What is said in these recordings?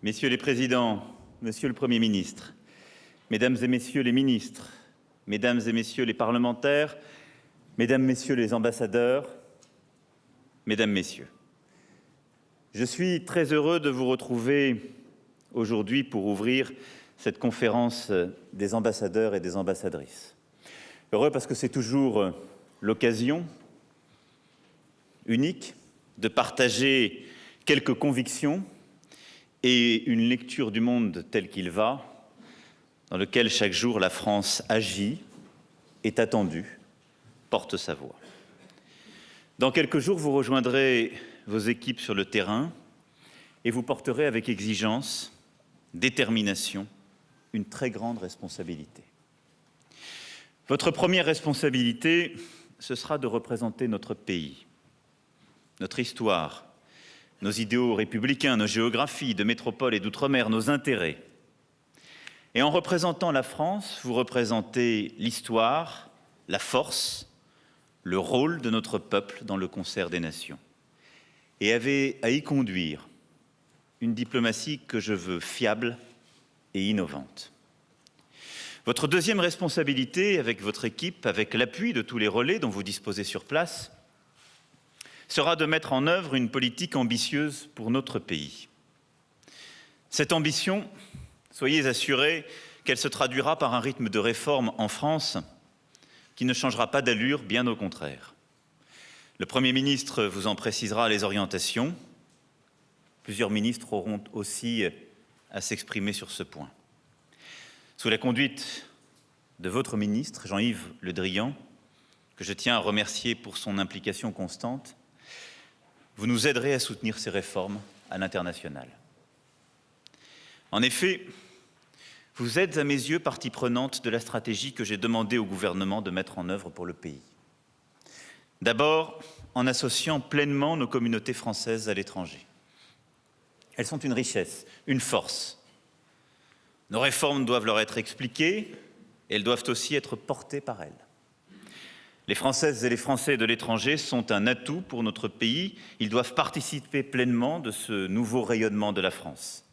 Messieurs les présidents, Monsieur le Premier ministre, Mesdames et Messieurs les ministres, Mesdames et Messieurs les parlementaires, Mesdames, Messieurs les ambassadeurs, Mesdames, Messieurs, je suis très heureux de vous retrouver aujourd'hui pour ouvrir cette conférence des ambassadeurs et des ambassadrices. Heureux parce que c'est toujours l'occasion unique de partager quelques convictions et une lecture du monde tel qu'il va, dans lequel chaque jour la France agit, est attendue, porte sa voix. Dans quelques jours, vous rejoindrez vos équipes sur le terrain et vous porterez avec exigence, détermination, une très grande responsabilité. Votre première responsabilité, ce sera de représenter notre pays, notre histoire, nos idéaux républicains, nos géographies de métropole et d'outre-mer, nos intérêts. Et en représentant la France, vous représentez l'histoire, la force, le rôle de notre peuple dans le concert des nations. Et avez à y conduire une diplomatie que je veux fiable et innovante. Votre deuxième responsabilité, avec votre équipe, avec l'appui de tous les relais dont vous disposez sur place, sera de mettre en œuvre une politique ambitieuse pour notre pays. Cette ambition, soyez assurés qu'elle se traduira par un rythme de réforme en France qui ne changera pas d'allure, bien au contraire. Le Premier ministre vous en précisera les orientations. Plusieurs ministres auront aussi à s'exprimer sur ce point. Sous la conduite de votre ministre, Jean-Yves Le Drian, que je tiens à remercier pour son implication constante, vous nous aiderez à soutenir ces réformes à l'international. En effet, vous êtes à mes yeux partie prenante de la stratégie que j'ai demandé au gouvernement de mettre en œuvre pour le pays. D'abord, en associant pleinement nos communautés françaises à l'étranger. Elles sont une richesse, une force. Nos réformes doivent leur être expliquées et elles doivent aussi être portées par elles. Les Françaises et les Français de l'étranger sont un atout pour notre pays. Ils doivent participer pleinement de ce nouveau rayonnement de la France.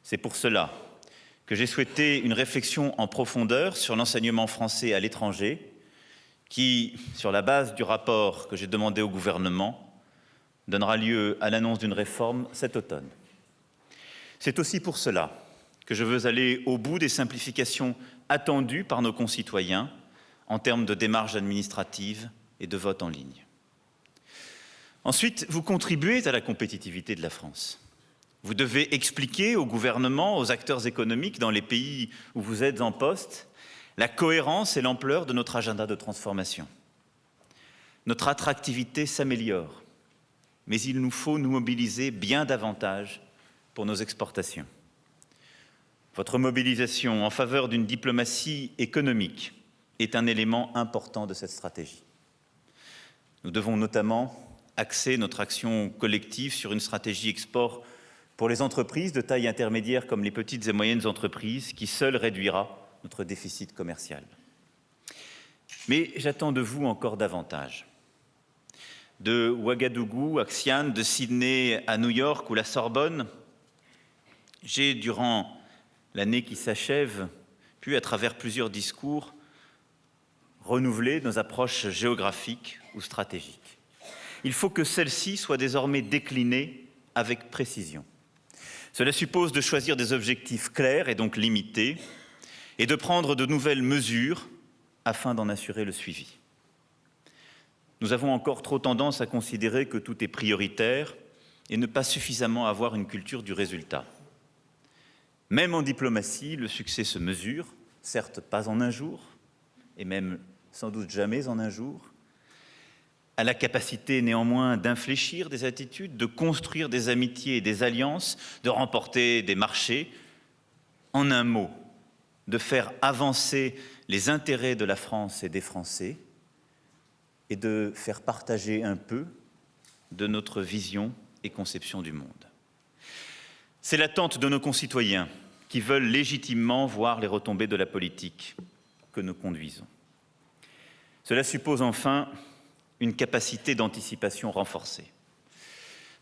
C'est pour cela que j'ai souhaité une réflexion en profondeur sur l'enseignement français à l'étranger qui, sur la base du rapport que j'ai demandé au gouvernement, donnera lieu à l'annonce d'une réforme cet automne. C'est aussi pour cela que je veux aller au bout des simplifications attendues par nos concitoyens en termes de démarches administratives et de vote en ligne. Ensuite, vous contribuez à la compétitivité de la France. Vous devez expliquer au gouvernement, aux acteurs économiques dans les pays où vous êtes en poste, la cohérence et l'ampleur de notre agenda de transformation. Notre attractivité s'améliore, mais il nous faut nous mobiliser bien davantage pour nos exportations. Votre mobilisation en faveur d'une diplomatie économique est un élément important de cette stratégie. Nous devons notamment axer notre action collective sur une stratégie export pour les entreprises de taille intermédiaire comme les petites et moyennes entreprises qui seule réduira notre déficit commercial. Mais j'attends de vous encore davantage. De Ouagadougou à Xi'an, de Sydney à New York ou la Sorbonne, j'ai, durant l'année qui s'achève, pu, à travers plusieurs discours, renouveler nos approches géographiques ou stratégiques. Il faut que celles-ci soient désormais déclinées avec précision. Cela suppose de choisir des objectifs clairs et donc limités et de prendre de nouvelles mesures afin d'en assurer le suivi. Nous avons encore trop tendance à considérer que tout est prioritaire et ne pas suffisamment avoir une culture du résultat. Même en diplomatie, le succès se mesure, certes pas en un jour, et même sans doute jamais en un jour, à la capacité néanmoins d'infléchir des attitudes, de construire des amitiés et des alliances, de remporter des marchés, en un mot, de faire avancer les intérêts de la France et des Français et de faire partager un peu de notre vision et conception du monde. C'est l'attente de nos concitoyens qui veulent légitimement voir les retombées de la politique que nous conduisons. Cela suppose enfin une capacité d'anticipation renforcée.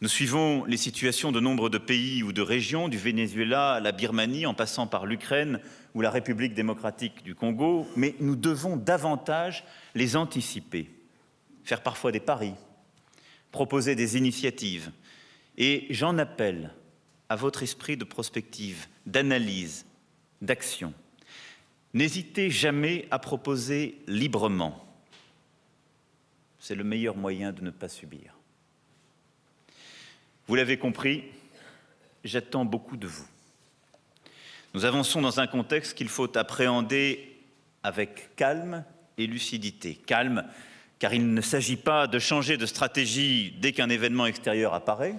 Nous suivons les situations de nombre de pays ou de régions, du Venezuela à la Birmanie, en passant par l'Ukraine ou la République démocratique du Congo, mais nous devons davantage les anticiper, faire parfois des paris, proposer des initiatives. Et j'en appelle à votre esprit de prospective, d'analyse, d'action. N'hésitez jamais à proposer librement. C'est le meilleur moyen de ne pas subir. Vous l'avez compris, j'attends beaucoup de vous. Nous avançons dans un contexte qu'il faut appréhender avec calme et lucidité. Calme, car il ne s'agit pas de changer de stratégie dès qu'un événement extérieur apparaît.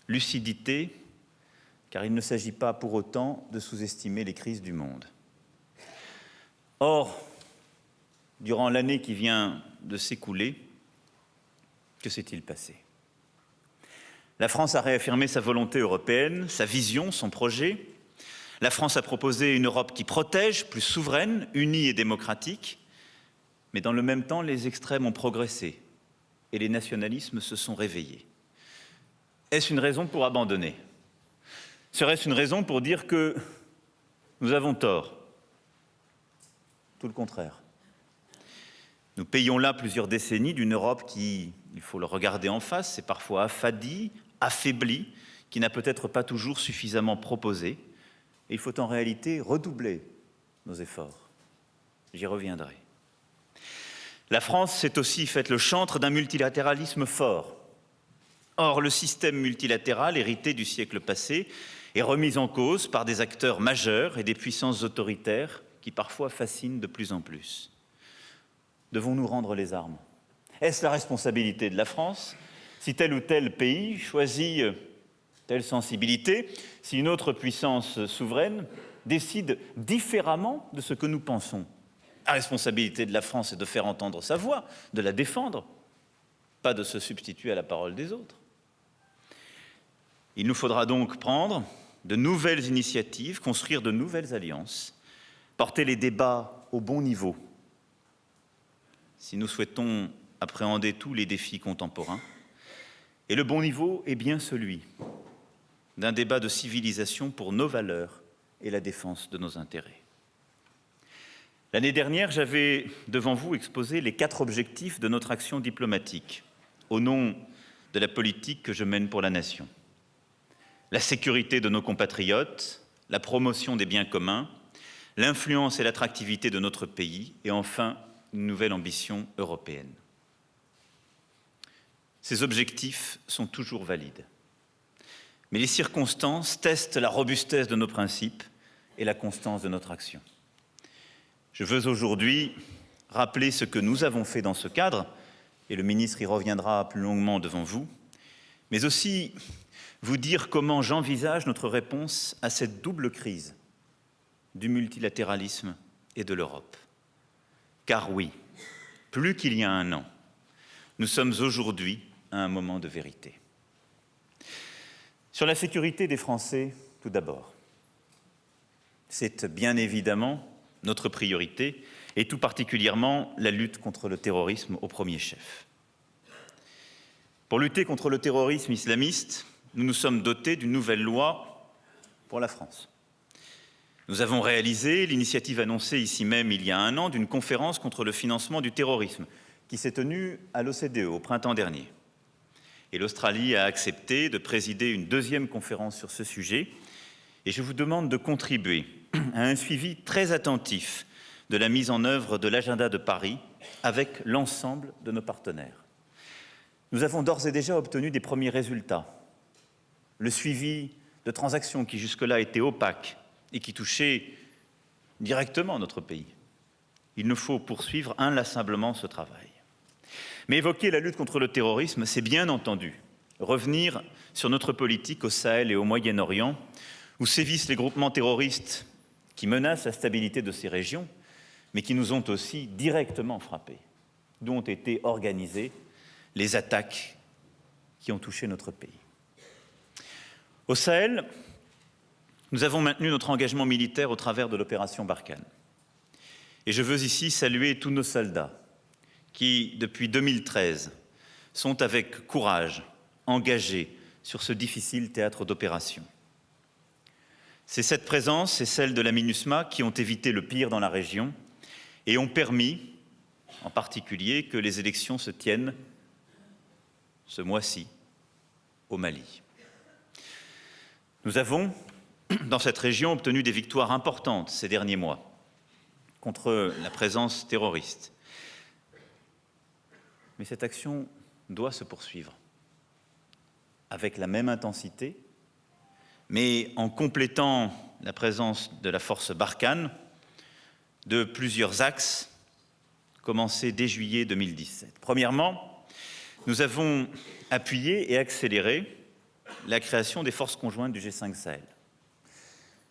Lucidité, car il ne s'agit pas pour autant de sous-estimer les crises du monde. Or, durant l'année qui vient de s'écouler, que s'est-il passé ? La France a réaffirmé sa volonté européenne, sa vision, son projet. La France a proposé une Europe qui protège, plus souveraine, unie et démocratique. Mais dans le même temps, les extrêmes ont progressé et les nationalismes se sont réveillés. Est-ce une raison pour abandonner ? Serait-ce une raison pour dire que nous avons tort ? Tout le contraire. Nous payons là plusieurs décennies d'une Europe qui, il faut le regarder en face, c'est parfois affadie, affaiblie, qui n'a peut-être pas toujours suffisamment proposé. Et il faut en réalité redoubler nos efforts. J'y reviendrai. La France s'est aussi faite le chantre d'un multilatéralisme fort. Or, le système multilatéral hérité du siècle passé est remis en cause par des acteurs majeurs et des puissances autoritaires qui parfois fascinent de plus en plus. Devons-nous rendre les armes ? Est-ce la responsabilité de la France si tel ou tel pays choisit telle sensibilité, si une autre puissance souveraine décide différemment de ce que nous pensons ? La responsabilité de la France est de faire entendre sa voix, de la défendre, pas de se substituer à la parole des autres. Il nous faudra donc prendre de nouvelles initiatives, construire de nouvelles alliances, porter les débats au bon niveau. Si nous souhaitons appréhender tous les défis contemporains, et le bon niveau est bien celui d'un débat de civilisation pour nos valeurs et la défense de nos intérêts. L'année dernière, j'avais devant vous exposé les 4 objectifs de notre action diplomatique, au nom de la politique que je mène pour la nation. La sécurité de nos compatriotes, la promotion des biens communs, l'influence et l'attractivité de notre pays, et enfin, une nouvelle ambition européenne. Ces objectifs sont toujours valides. Mais les circonstances testent la robustesse de nos principes et la constance de notre action. Je veux aujourd'hui rappeler ce que nous avons fait dans ce cadre, et le ministre y reviendra plus longuement devant vous, mais aussi vous dire comment j'envisage notre réponse à cette double crise du multilatéralisme et de l'Europe. Car oui, plus qu'il y a un an, nous sommes aujourd'hui à un moment de vérité. Sur la sécurité des Français, tout d'abord. C'est bien évidemment notre priorité, et tout particulièrement la lutte contre le terrorisme au premier chef. Pour lutter contre le terrorisme islamiste, nous nous sommes dotés d'une nouvelle loi pour la France. Nous avons réalisé l'initiative annoncée ici même il y a un an d'une conférence contre le financement du terrorisme qui s'est tenue à l'OCDE au printemps dernier. Et l'Australie a accepté de présider une 2e conférence sur ce sujet. Et je vous demande de contribuer à un suivi très attentif de la mise en œuvre de l'agenda de Paris avec l'ensemble de nos partenaires. Nous avons d'ores et déjà obtenu des premiers résultats. Le suivi de transactions qui jusque-là étaient opaques et qui touchaient directement notre pays. Il nous faut poursuivre inlassablement ce travail. Mais évoquer la lutte contre le terrorisme, c'est bien entendu revenir sur notre politique au Sahel et au Moyen-Orient, où sévissent les groupements terroristes qui menacent la stabilité de ces régions, mais qui nous ont aussi directement frappés, d'où ont été organisées les attaques qui ont touché notre pays. Au Sahel, nous avons maintenu notre engagement militaire au travers de l'opération Barkhane. Et je veux ici saluer tous nos soldats qui, depuis 2013, sont avec courage engagés sur ce difficile théâtre d'opération. C'est cette présence et celle de la MINUSMA qui ont évité le pire dans la région et ont permis, en particulier, que les élections se tiennent ce mois-ci au Mali. Nous avons, dans cette région, obtenu des victoires importantes ces derniers mois contre la présence terroriste. Mais cette action doit se poursuivre avec la même intensité, mais en complétant la présence de la force Barkhane de plusieurs axes commencés dès juillet 2017. Premièrement, nous avons appuyé et accéléré la création des forces conjointes du G5 Sahel.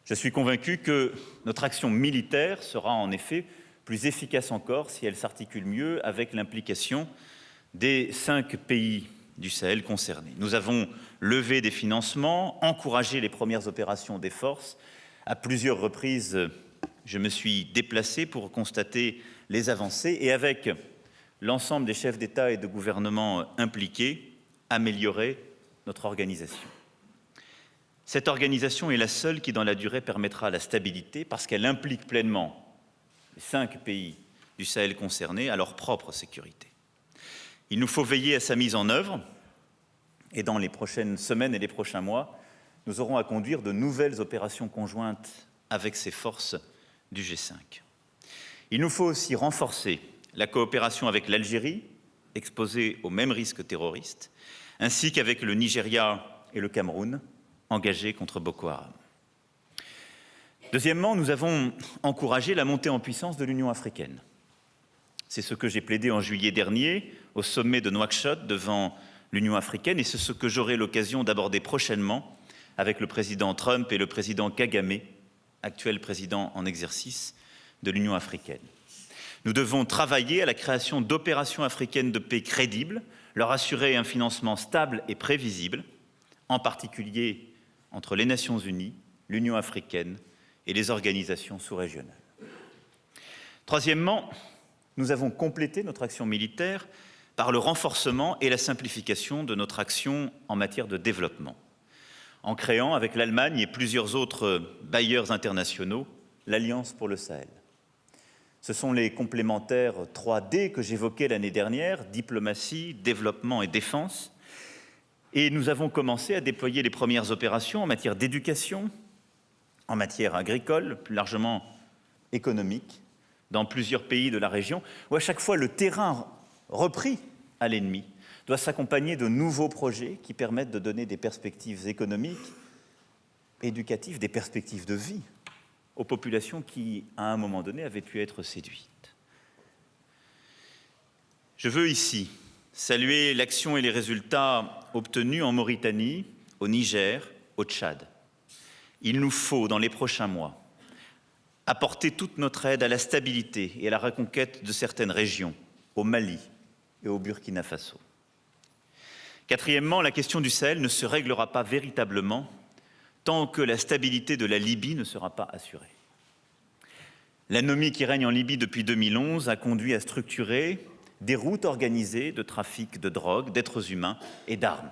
Je suis convaincu que notre action militaire sera en effet plus efficace encore si elle s'articule mieux avec l'implication des 5 pays du Sahel concernés. Nous avons levé des financements, encouragé les premières opérations des forces. À plusieurs reprises, je me suis déplacé pour constater les avancées et avec l'ensemble des chefs d'État et de gouvernement impliqués, améliorer notre organisation. Cette organisation est la seule qui, dans la durée, permettra la stabilité parce qu'elle implique pleinement les 5 pays du Sahel concernés à leur propre sécurité. Il nous faut veiller à sa mise en œuvre et dans les prochaines semaines et les prochains mois, nous aurons à conduire de nouvelles opérations conjointes avec ces forces du G5. Il nous faut aussi renforcer la coopération avec l'Algérie, exposée aux mêmes risques terroristes, ainsi qu'avec le Nigeria et le Cameroun, engagés contre Boko Haram. Deuxièmement, nous avons encouragé la montée en puissance de l'Union africaine. C'est ce que j'ai plaidé en juillet dernier au sommet de Nouakchott devant l'Union africaine et c'est ce que j'aurai l'occasion d'aborder prochainement avec le président Trump et le président Kagame, actuel président en exercice de l'Union africaine. Nous devons travailler à la création d'opérations africaines de paix crédibles, leur assurer un financement stable et prévisible, en particulier entre les Nations unies, l'Union africaine et les organisations sous-régionales. Troisièmement, nous avons complété notre action militaire par le renforcement et la simplification de notre action en matière de développement, en créant avec l'Allemagne et plusieurs autres bailleurs internationaux l'Alliance pour le Sahel. Ce sont les complémentaires 3D que j'évoquais l'année dernière, diplomatie, développement et défense. Et nous avons commencé à déployer les premières opérations en matière d'éducation, en matière agricole, plus largement économique, dans plusieurs pays de la région, où à chaque fois le terrain repris à l'ennemi doit s'accompagner de nouveaux projets qui permettent de donner des perspectives économiques, éducatives, des perspectives de vie aux populations qui, à un moment donné, avaient pu être séduites. Je veux ici saluer l'action et les résultats obtenus en Mauritanie, au Niger, au Tchad. Il nous faut, dans les prochains mois, apporter toute notre aide à la stabilité et à la reconquête de certaines régions, au Mali et au Burkina Faso. Quatrièmement, la question du Sahel ne se réglera pas véritablement tant que la stabilité de la Libye ne sera pas assurée. L'anomie qui règne en Libye depuis 2011 a conduit à structurer des routes organisées de trafic de drogue, d'êtres humains et d'armes.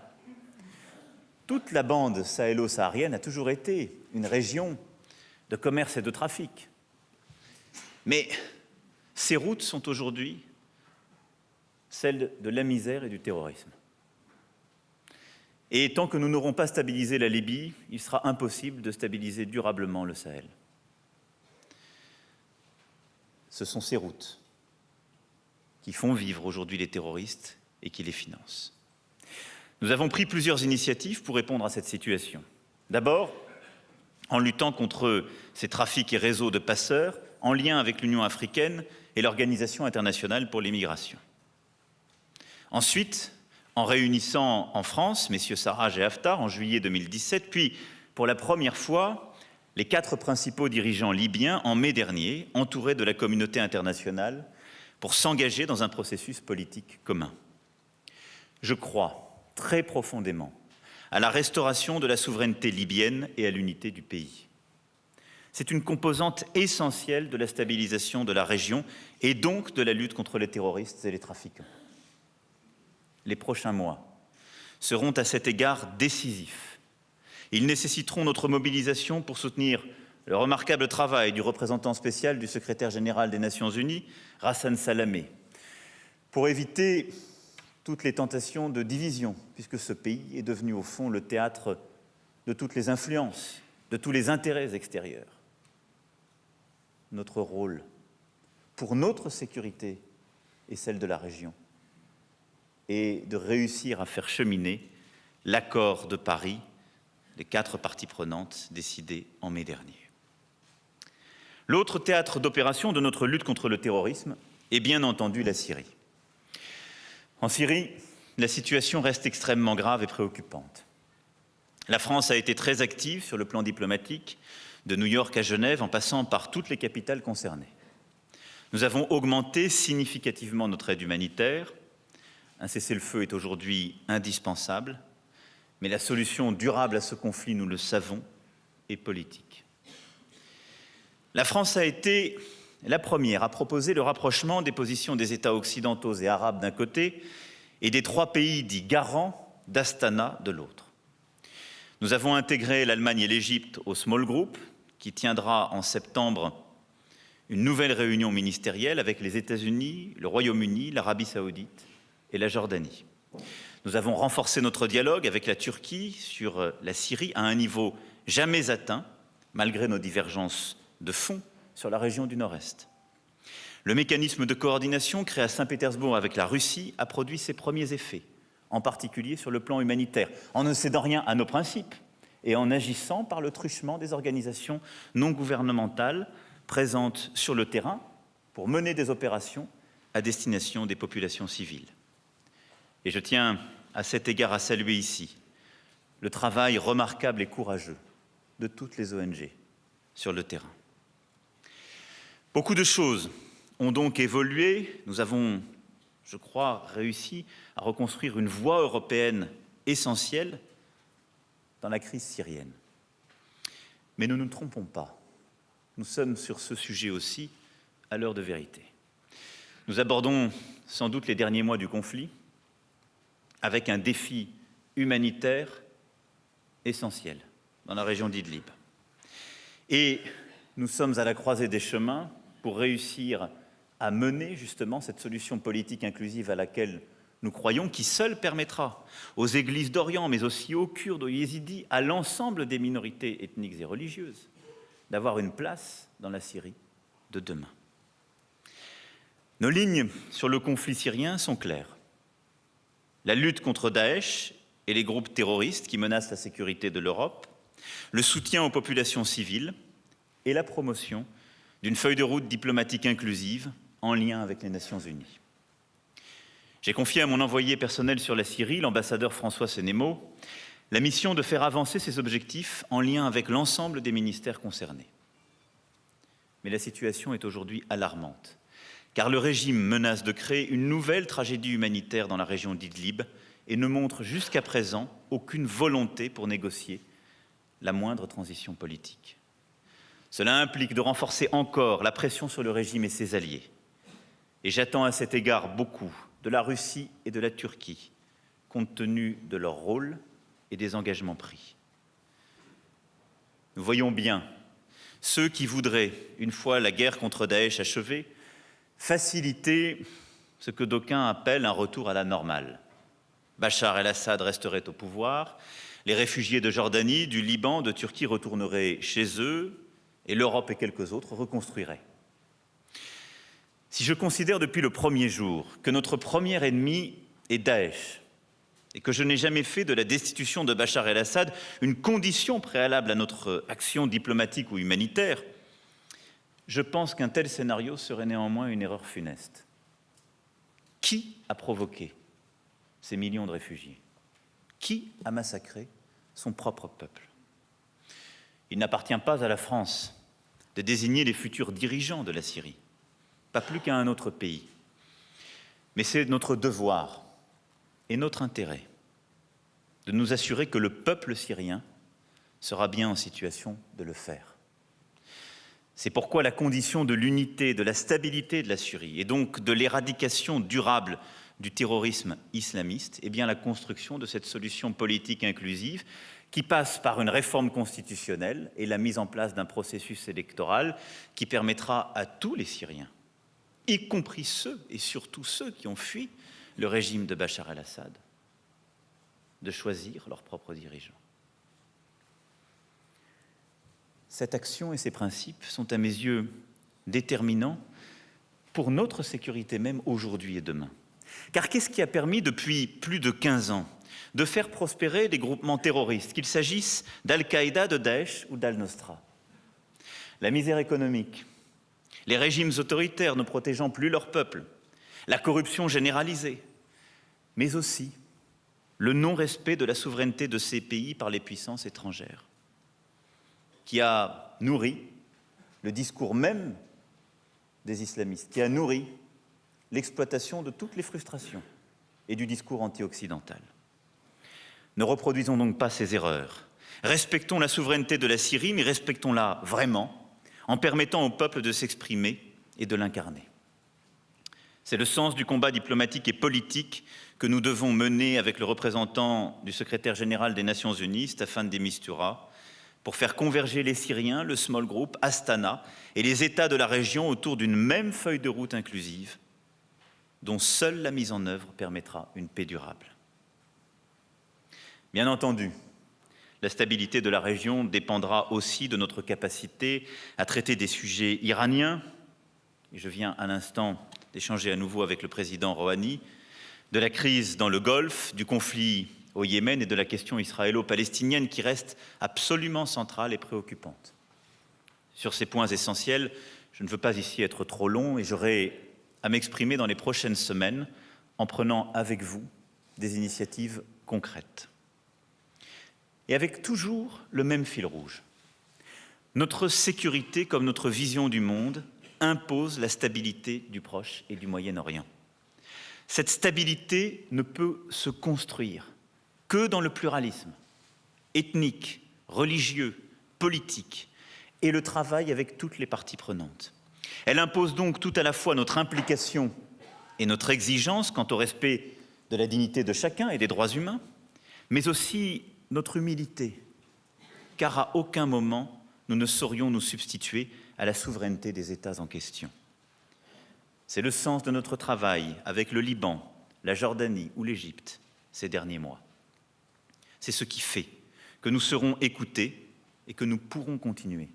Toute la bande sahélo-saharienne a toujours été une région de commerce et de trafic. Mais ces routes sont aujourd'hui celles de la misère et du terrorisme. Et tant que nous n'aurons pas stabilisé la Libye, il sera impossible de stabiliser durablement le Sahel. Ce sont ces routes qui font vivre aujourd'hui les terroristes et qui les financent. Nous avons pris plusieurs initiatives pour répondre à cette situation. D'abord, en luttant contre ces trafics et réseaux de passeurs, en lien avec l'Union africaine et l'Organisation internationale pour les migrations. Ensuite, en réunissant en France messieurs Sarraj et Haftar en juillet 2017, puis pour la première fois, les 4 principaux dirigeants libyens en mai dernier, entourés de la communauté internationale, pour s'engager dans un processus politique commun. Je crois très profondément à la restauration de la souveraineté libyenne et à l'unité du pays. C'est une composante essentielle de la stabilisation de la région et donc de la lutte contre les terroristes et les trafiquants. Les prochains mois seront à cet égard décisifs. Ils nécessiteront notre mobilisation pour soutenir le remarquable travail du représentant spécial du secrétaire général des Nations Unies, Hassan Salamé, pour éviter toutes les tentations de division, puisque ce pays est devenu au fond le théâtre de toutes les influences, de tous les intérêts extérieurs. Notre rôle, pour notre sécurité et celle de la région, est de réussir à faire cheminer l'accord de Paris des 4 parties prenantes décidé en mai dernier. L'autre théâtre d'opération de notre lutte contre le terrorisme est bien entendu la Syrie. En Syrie, la situation reste extrêmement grave et préoccupante. La France a été très active sur le plan diplomatique, de New York à Genève, en passant par toutes les capitales concernées. Nous avons augmenté significativement notre aide humanitaire. Un cessez-le-feu est aujourd'hui indispensable, mais la solution durable à ce conflit, nous le savons, est politique. La France a été la première à proposer le rapprochement des positions des États occidentaux et arabes d'un côté et des 3 pays dits garants d'Astana de l'autre. Nous avons intégré l'Allemagne et l'Égypte au Small Group, qui tiendra en septembre une nouvelle réunion ministérielle avec les États-Unis, le Royaume-Uni, l'Arabie saoudite et la Jordanie. Nous avons renforcé notre dialogue avec la Turquie sur la Syrie à un niveau jamais atteint, malgré nos divergences de fond sur la région du Nord-Est. Le mécanisme de coordination créé à Saint-Pétersbourg avec la Russie a produit ses premiers effets, en particulier sur le plan humanitaire, en ne cédant rien à nos principes et en agissant par le truchement des organisations non gouvernementales présentes sur le terrain pour mener des opérations à destination des populations civiles. Et je tiens à cet égard à saluer ici le travail remarquable et courageux de toutes les ONG sur le terrain. Beaucoup de choses ont donc évolué. Nous avons, je crois, réussi à reconstruire une voie européenne essentielle dans la crise syrienne. Mais ne nous trompons pas. Nous sommes sur ce sujet aussi à l'heure de vérité. Nous abordons sans doute les derniers mois du conflit avec un défi humanitaire essentiel dans la région d'Idlib. Et nous sommes à la croisée des chemins pour réussir à mener justement cette solution politique inclusive à laquelle nous croyons, qui seule permettra aux églises d'Orient, mais aussi aux Kurdes, aux Yézidis, à l'ensemble des minorités ethniques et religieuses, d'avoir une place dans la Syrie de demain. Nos lignes sur le conflit syrien sont claires. La lutte contre Daesh et les groupes terroristes qui menacent la sécurité de l'Europe, le soutien aux populations civiles et la promotion d'une feuille de route diplomatique inclusive en lien avec les Nations Unies. J'ai confié à mon envoyé personnel sur la Syrie, l'ambassadeur François Sénémo, la mission de faire avancer ces objectifs en lien avec l'ensemble des ministères concernés. Mais la situation est aujourd'hui alarmante, car le régime menace de créer une nouvelle tragédie humanitaire dans la région d'Idlib et ne montre jusqu'à présent aucune volonté pour négocier la moindre transition politique. Cela implique de renforcer encore la pression sur le régime et ses alliés. Et j'attends à cet égard beaucoup de la Russie et de la Turquie, compte tenu de leur rôle et des engagements pris. Nous voyons bien ceux qui voudraient, une fois la guerre contre Daesh achevée, faciliter ce que d'aucuns appellent un retour à la normale. Bachar el-Assad resterait au pouvoir, les réfugiés de Jordanie, du Liban, de Turquie retourneraient chez eux, et l'Europe et quelques autres reconstruiraient. Si je considère depuis le premier jour que notre premier ennemi est Daesh, et que je n'ai jamais fait de la destitution de Bachar el-Assad une condition préalable à notre action diplomatique ou humanitaire, je pense qu'un tel scénario serait néanmoins une erreur funeste. Qui a provoqué ces millions de réfugiés? Qui a massacré son propre peuple? Il n'appartient pas à la France de désigner les futurs dirigeants de la Syrie, pas plus qu'à un autre pays. Mais c'est notre devoir et notre intérêt de nous assurer que le peuple syrien sera bien en situation de le faire. C'est pourquoi la condition de l'unité, de la stabilité de la Syrie et donc de l'éradication durable du terrorisme islamiste, eh bien la construction de cette solution politique inclusive qui passe par une réforme constitutionnelle et la mise en place d'un processus électoral qui permettra à tous les Syriens, y compris ceux et surtout ceux qui ont fui le régime de Bachar el-Assad, de choisir leurs propres dirigeants. Cette action et ces principes sont à mes yeux déterminants pour notre sécurité même aujourd'hui et demain. Car qu'est-ce qui a permis depuis plus de 15 ans de faire prospérer des groupements terroristes, qu'il s'agisse d'Al-Qaïda, de Daesh ou d'Al-Nosra? La misère économique, les régimes autoritaires ne protégeant plus leur peuple, la corruption généralisée, mais aussi le non-respect de la souveraineté de ces pays par les puissances étrangères, qui a nourri le discours même des islamistes, qui a nourri l'exploitation de toutes les frustrations et du discours anti-occidental. Ne reproduisons donc pas ces erreurs. Respectons la souveraineté de la Syrie, mais respectons-la vraiment, en permettant au peuple de s'exprimer et de l'incarner. C'est le sens du combat diplomatique et politique que nous devons mener avec le représentant du secrétaire général des Nations Unies, Staffan de Mistura, pour faire converger les Syriens, le Small Group, Astana et les États de la région autour d'une même feuille de route inclusive, dont seule la mise en œuvre permettra une paix durable. Bien entendu, la stabilité de la région dépendra aussi de notre capacité à traiter des sujets iraniens, et je viens à l'instant d'échanger à nouveau avec le président Rouhani, de la crise dans le Golfe, du conflit au Yémen et de la question israélo-palestinienne qui reste absolument centrale et préoccupante. Sur ces points essentiels, je ne veux pas ici être trop long et j'aurai à m'exprimer dans les prochaines semaines en prenant avec vous des initiatives concrètes. Et avec toujours le même fil rouge. Notre sécurité comme notre vision du monde impose la stabilité du Proche et du Moyen-Orient. Cette stabilité ne peut se construire que dans le pluralisme ethnique, religieux, politique et le travail avec toutes les parties prenantes. Elle impose donc tout à la fois notre implication et notre exigence quant au respect de la dignité de chacun et des droits humains, mais aussi notre humilité, car à aucun moment nous ne saurions nous substituer à la souveraineté des États en question. C'est le sens de notre travail avec le Liban, la Jordanie ou l'Égypte ces derniers mois. C'est ce qui fait que nous serons écoutés et que nous pourrons continuer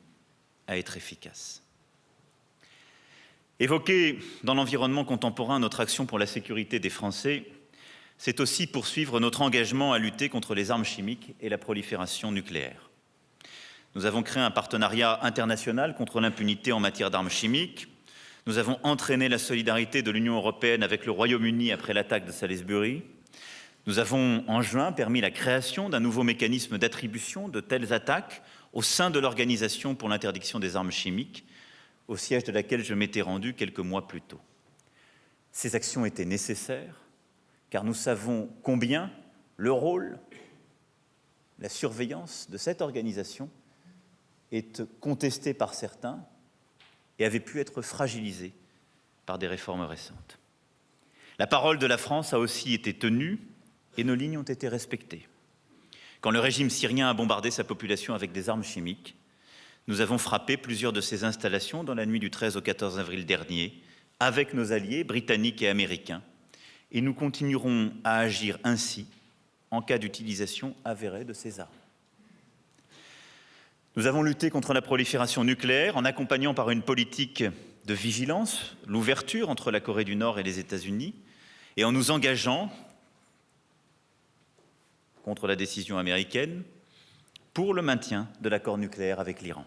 à être efficaces. Évoquer dans l'environnement contemporain notre action pour la sécurité des Français, c'est aussi poursuivre notre engagement à lutter contre les armes chimiques et la prolifération nucléaire. Nous avons créé un partenariat international contre l'impunité en matière d'armes chimiques. Nous avons entraîné la solidarité de l'Union européenne avec le Royaume-Uni après l'attaque de Salisbury. Nous avons, en juin, permis la création d'un nouveau mécanisme d'attribution de telles attaques au sein de l'Organisation pour l'interdiction des armes chimiques, au siège de laquelle je m'étais rendu quelques mois plus tôt. Ces actions étaient nécessaires, car nous savons combien le rôle, la surveillance de cette organisation est contesté par certains et avait pu être fragilisé par des réformes récentes. La parole de la France a aussi été tenue et nos lignes ont été respectées. Quand le régime syrien a bombardé sa population avec des armes chimiques, nous avons frappé plusieurs de ces installations dans la nuit du 13 au 14 avril dernier, avec nos alliés britanniques et américains, et nous continuerons à agir ainsi en cas d'utilisation avérée de ces armes. Nous avons lutté contre la prolifération nucléaire en accompagnant par une politique de vigilance l'ouverture entre la Corée du Nord et les États-Unis et en nous engageant contre la décision américaine pour le maintien de l'accord nucléaire avec l'Iran.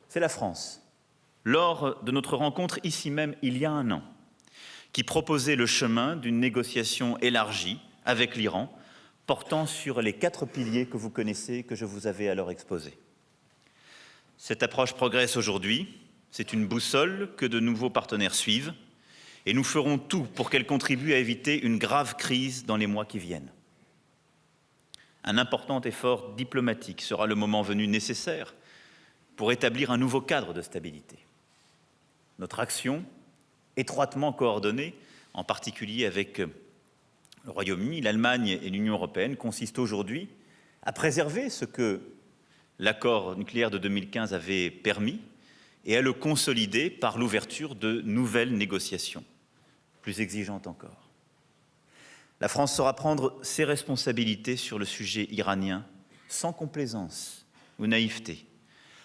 C'est la France, lors de notre rencontre ici même il y a un an, qui proposait le chemin d'une négociation élargie avec l'Iran, portant sur les 4 piliers que vous connaissez, que je vous avais alors exposés. Cette approche progresse aujourd'hui, c'est une boussole que de nouveaux partenaires suivent, et nous ferons tout pour qu'elle contribue à éviter une grave crise dans les mois qui viennent. Un important effort diplomatique sera le moment venu nécessaire pour établir un nouveau cadre de stabilité. Notre action, étroitement coordonnée, en particulier avec le Royaume-Uni, l'Allemagne et l'Union européenne, consiste aujourd'hui à préserver ce que l'accord nucléaire de 2015 avait permis et à le consolider par l'ouverture de nouvelles négociations, plus exigeantes encore. La France saura prendre ses responsabilités sur le sujet iranien sans complaisance ou naïveté,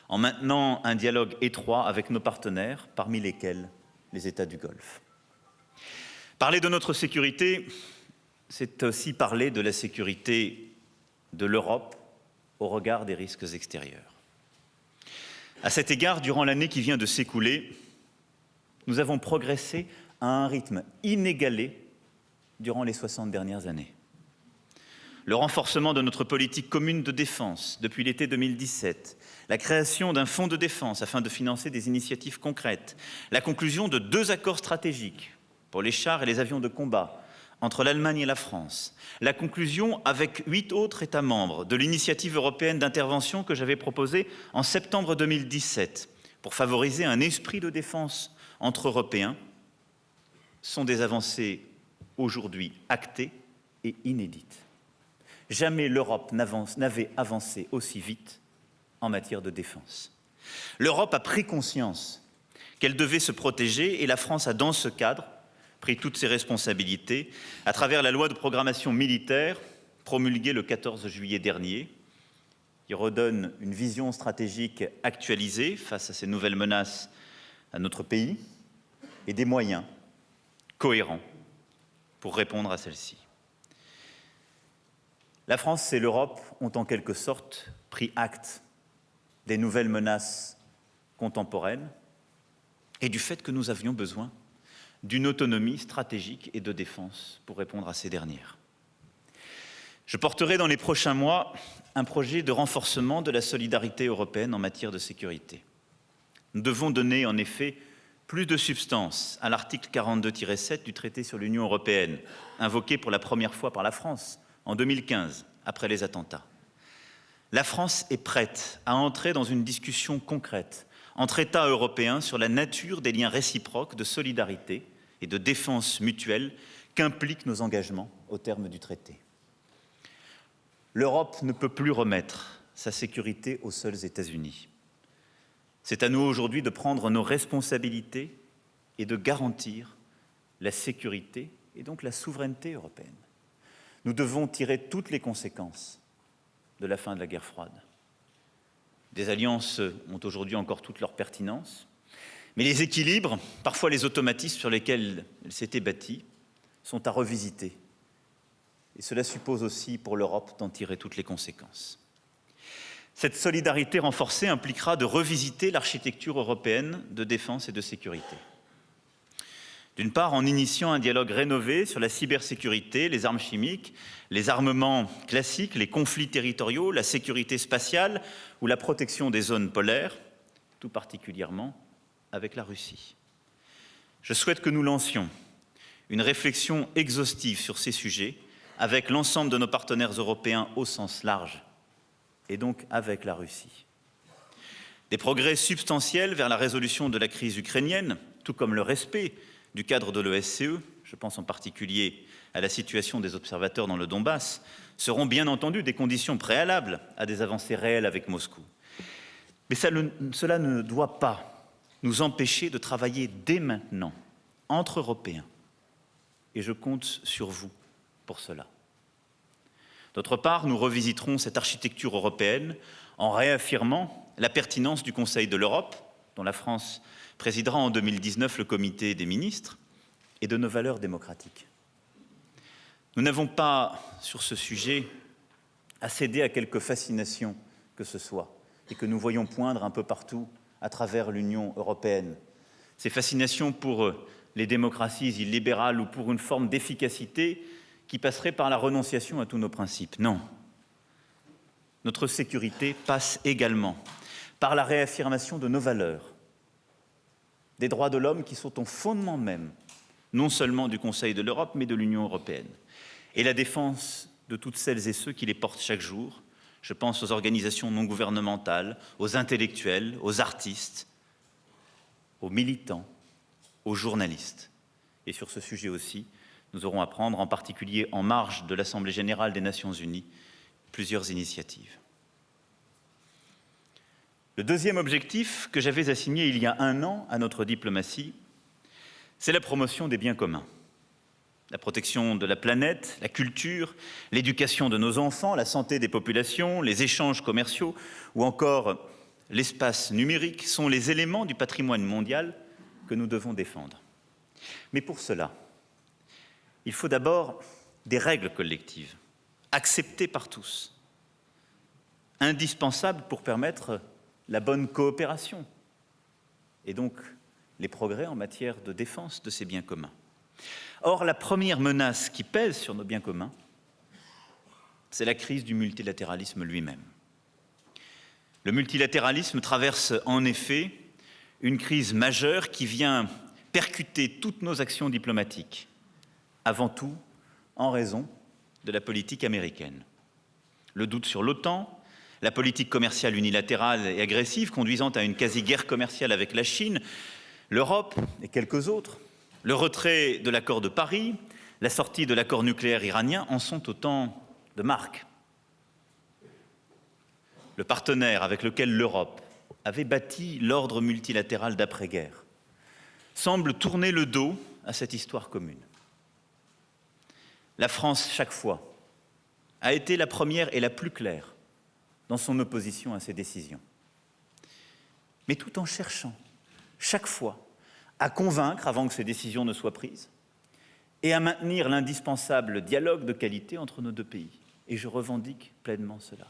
en maintenant un dialogue étroit avec nos partenaires, parmi lesquels les États du Golfe. Parler de notre sécurité, c'est aussi parler de la sécurité de l'Europe au regard des risques extérieurs. À cet égard, durant l'année qui vient de s'écouler, nous avons progressé à un rythme inégalé durant les 60 dernières années. Le renforcement de notre politique commune de défense depuis l'été 2017, la création d'un fonds de défense afin de financer des initiatives concrètes, la conclusion de 2 accords stratégiques pour les chars et les avions de combat entre l'Allemagne et la France, la conclusion avec 8 autres États membres de l'initiative européenne d'intervention que j'avais proposée en septembre 2017 pour favoriser un esprit de défense entre Européens, sont des avancées aujourd'hui actées et inédites. Jamais l'Europe n'avait avancé aussi vite en matière de défense. L'Europe a pris conscience qu'elle devait se protéger et la France a, dans ce cadre, pris toutes ses responsabilités à travers la loi de programmation militaire promulguée le 14 juillet dernier, qui redonne une vision stratégique actualisée face à ces nouvelles menaces à notre pays et des moyens cohérents pour répondre à celles-ci. La France et l'Europe ont en quelque sorte pris acte des nouvelles menaces contemporaines et du fait que nous avions besoin d'une autonomie stratégique et de défense pour répondre à ces dernières. Je porterai dans les prochains mois un projet de renforcement de la solidarité européenne en matière de sécurité. Nous devons donner en effet plus de substance à l'article 42-7 du traité sur l'Union européenne, invoqué pour la première fois par la France en 2015, après les attentats. La France est prête à entrer dans une discussion concrète entre États européens sur la nature des liens réciproques de solidarité et de défense mutuelle qu'impliquent nos engagements au terme du traité. L'Europe ne peut plus remettre sa sécurité aux seuls États-Unis. C'est à nous aujourd'hui de prendre nos responsabilités et de garantir la sécurité et donc la souveraineté européenne. Nous devons tirer toutes les conséquences de la fin de la guerre froide. Des alliances ont aujourd'hui encore toute leur pertinence, mais les équilibres, parfois les automatismes sur lesquels elles s'étaient bâties, sont à revisiter. Et cela suppose aussi pour l'Europe d'en tirer toutes les conséquences. Cette solidarité renforcée impliquera de revisiter l'architecture européenne de défense et de sécurité. D'une part, en initiant un dialogue rénové sur la cybersécurité, les armes chimiques, les armements classiques, les conflits territoriaux, la sécurité spatiale ou la protection des zones polaires, tout particulièrement avec la Russie. Je souhaite que nous lancions une réflexion exhaustive sur ces sujets avec l'ensemble de nos partenaires européens au sens large, et donc avec la Russie. Des progrès substantiels vers la résolution de la crise ukrainienne, tout comme le respect du cadre de l'OSCE, je pense en particulier à la situation des observateurs dans le Donbass, seront bien entendu des conditions préalables à des avancées réelles avec Moscou. Mais cela ne doit pas nous empêcher de travailler dès maintenant, entre Européens. Et je compte sur vous pour cela. D'autre part, nous revisiterons cette architecture européenne en réaffirmant la pertinence du Conseil de l'Europe, dont la France présidera en 2019 le comité des ministres, et de nos valeurs démocratiques. Nous n'avons pas, sur ce sujet, à céder à quelque fascination que ce soit, et que nous voyons poindre un peu partout à travers l'Union européenne. Ces fascinations pour les démocraties illibérales ou pour une forme d'efficacité qui passerait par la renonciation à tous nos principes. Non. Notre sécurité passe également par la réaffirmation de nos valeurs, des droits de l'homme qui sont au fondement même, non seulement du Conseil de l'Europe, mais de l'Union européenne, et la défense de toutes celles et ceux qui les portent chaque jour. Je pense aux organisations non gouvernementales, aux intellectuels, aux artistes, aux militants, aux journalistes, Et sur ce sujet aussi, nous aurons à prendre, en particulier en marge de l'Assemblée générale des Nations unies, plusieurs initiatives. Le deuxième objectif que j'avais assigné il y a 1 an à notre diplomatie, c'est la promotion des biens communs. La protection de la planète, la culture, l'éducation de nos enfants, la santé des populations, les échanges commerciaux ou encore l'espace numérique sont les éléments du patrimoine mondial que nous devons défendre. Mais pour cela, il faut d'abord des règles collectives, acceptées par tous, indispensables pour permettre la bonne coopération et donc les progrès en matière de défense de ces biens communs. Or, la première menace qui pèse sur nos biens communs, c'est la crise du multilatéralisme lui-même. Le multilatéralisme traverse en effet une crise majeure qui vient percuter toutes nos actions diplomatiques, avant tout en raison de la politique américaine. Le doute sur l'OTAN, la politique commerciale unilatérale et agressive conduisant à une quasi-guerre commerciale avec la Chine, l'Europe et quelques autres, le retrait de l'accord de Paris, la sortie de l'accord nucléaire iranien en sont autant de marques. Le partenaire avec lequel l'Europe avait bâti l'ordre multilatéral d'après-guerre semble tourner le dos à cette histoire commune. La France, chaque fois, a été la première et la plus claire dans son opposition à ces décisions. Mais tout en cherchant, chaque fois, à convaincre avant que ces décisions ne soient prises et à maintenir l'indispensable dialogue de qualité entre nos deux pays. Et je revendique pleinement cela.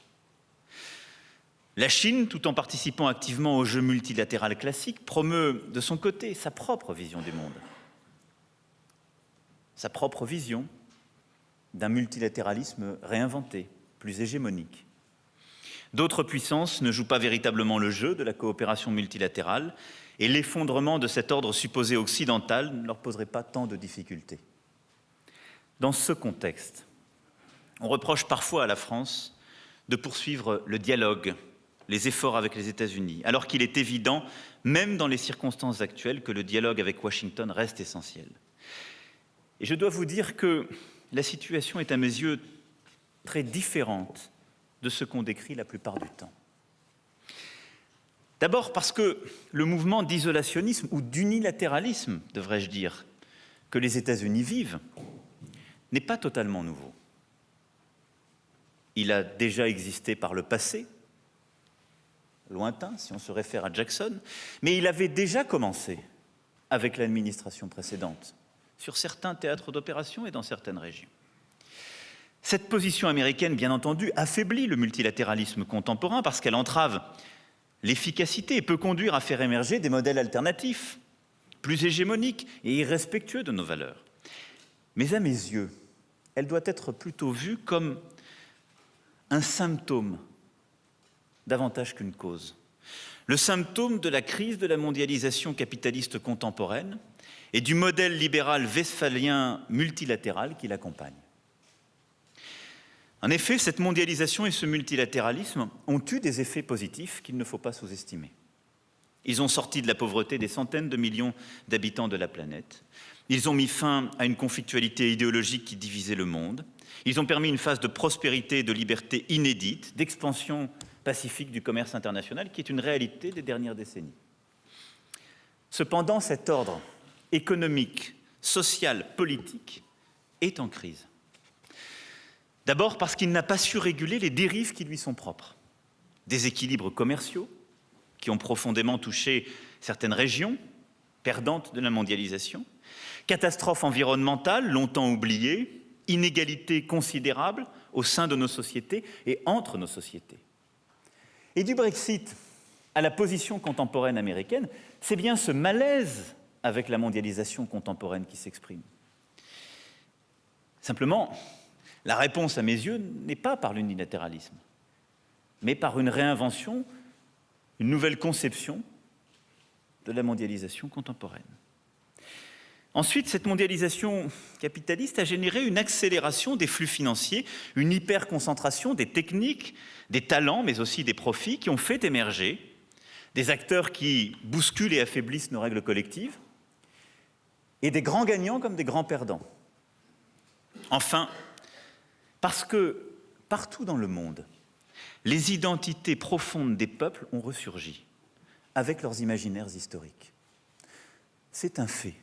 La Chine, tout en participant activement au jeu multilatéral classique, promeut de son côté sa propre vision du monde. Sa propre vision d'un multilatéralisme réinventé, plus hégémonique. D'autres puissances ne jouent pas véritablement le jeu de la coopération multilatérale et l'effondrement de cet ordre supposé occidental ne leur poserait pas tant de difficultés. Dans ce contexte, on reproche parfois à la France de poursuivre le dialogue, les efforts avec les États-Unis, alors qu'il est évident, même dans les circonstances actuelles, que le dialogue avec Washington reste essentiel. Et je dois vous dire que la situation est à mes yeux très différente de ce qu'on décrit la plupart du temps. D'abord parce que le mouvement d'isolationnisme ou d'unilatéralisme, devrais-je dire, que les États-Unis vivent, n'est pas totalement nouveau. Il a déjà existé par le passé, lointain si on se réfère à Jackson, mais il avait déjà commencé avec l'administration précédente, sur certains théâtres d'opération et dans certaines régions. Cette position américaine, bien entendu, affaiblit le multilatéralisme contemporain parce qu'elle entrave l'efficacité et peut conduire à faire émerger des modèles alternatifs, plus hégémoniques et irrespectueux de nos valeurs. Mais à mes yeux, elle doit être plutôt vue comme un symptôme davantage qu'une cause. Le symptôme de la crise de la mondialisation capitaliste contemporaine et du modèle libéral westphalien multilatéral qui l'accompagne. En effet, cette mondialisation et ce multilatéralisme ont eu des effets positifs qu'il ne faut pas sous-estimer. Ils ont sorti de la pauvreté des centaines de millions d'habitants de la planète. Ils ont mis fin à une conflictualité idéologique qui divisait le monde. Ils ont permis une phase de prospérité et de liberté inédite, d'expansion pacifique du commerce international, qui est une réalité des dernières décennies. Cependant, cet ordre économique, social, politique est en crise. D'abord parce qu'il n'a pas su réguler les dérives qui lui sont propres. Déséquilibres commerciaux qui ont profondément touché certaines régions, perdantes de la mondialisation, catastrophes environnementales longtemps oubliées, inégalités considérables au sein de nos sociétés et entre nos sociétés. Et du Brexit à la position contemporaine américaine, c'est bien ce malaise avec la mondialisation contemporaine qui s'exprime. Simplement, la réponse, à mes yeux, n'est pas par l'unilatéralisme, mais par une réinvention, une nouvelle conception de la mondialisation contemporaine. Ensuite, cette mondialisation capitaliste a généré une accélération des flux financiers, une hyperconcentration des techniques, des talents, mais aussi des profits qui ont fait émerger des acteurs qui bousculent et affaiblissent nos règles collectives, et des grands gagnants comme des grands perdants. Enfin, parce que partout dans le monde, les identités profondes des peuples ont ressurgi avec leurs imaginaires historiques. C'est un fait.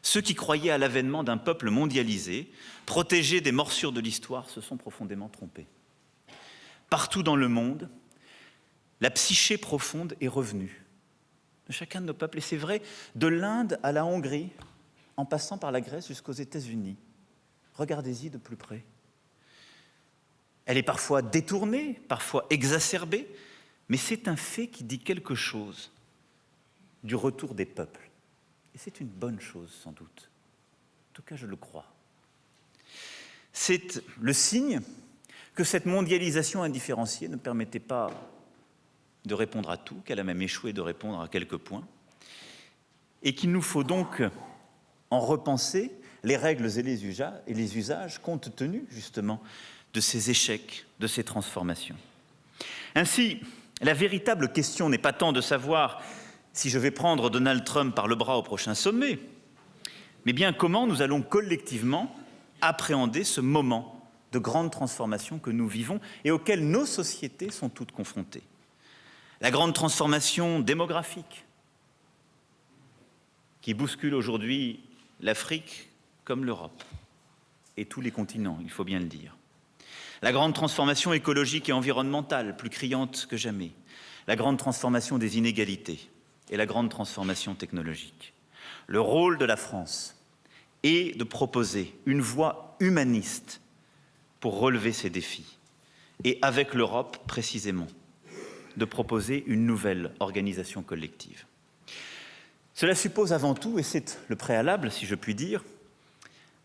Ceux qui croyaient à l'avènement d'un peuple mondialisé, protégé des morsures de l'histoire, se sont profondément trompés. Partout dans le monde, la psyché profonde est revenue de chacun de nos peuples. Et c'est vrai, de l'Inde à la Hongrie, en passant par la Grèce jusqu'aux États-Unis. Regardez-y de plus près. Elle est parfois détournée, parfois exacerbée, mais c'est un fait qui dit quelque chose du retour des peuples. Et c'est une bonne chose, sans doute. En tout cas, je le crois. C'est le signe que cette mondialisation indifférenciée ne permettait pas de répondre à tout, qu'elle a même échoué de répondre à quelques points, et qu'il nous faut donc en repenser les règles et les usages compte tenu, justement, de ces échecs, de ces transformations. Ainsi, la véritable question n'est pas tant de savoir si je vais prendre Donald Trump par le bras au prochain sommet, mais bien comment nous allons collectivement appréhender ce moment de grande transformation que nous vivons et auquel nos sociétés sont toutes confrontées. La grande transformation démographique qui bouscule aujourd'hui l'Afrique comme l'Europe et tous les continents, il faut bien le dire. La grande transformation écologique et environnementale, plus criante que jamais. La grande transformation des inégalités et la grande transformation technologique. Le rôle de la France est de proposer une voie humaniste pour relever ces défis. Et avec l'Europe, précisément, de proposer une nouvelle organisation collective. Cela suppose avant tout, et c'est le préalable, si je puis dire,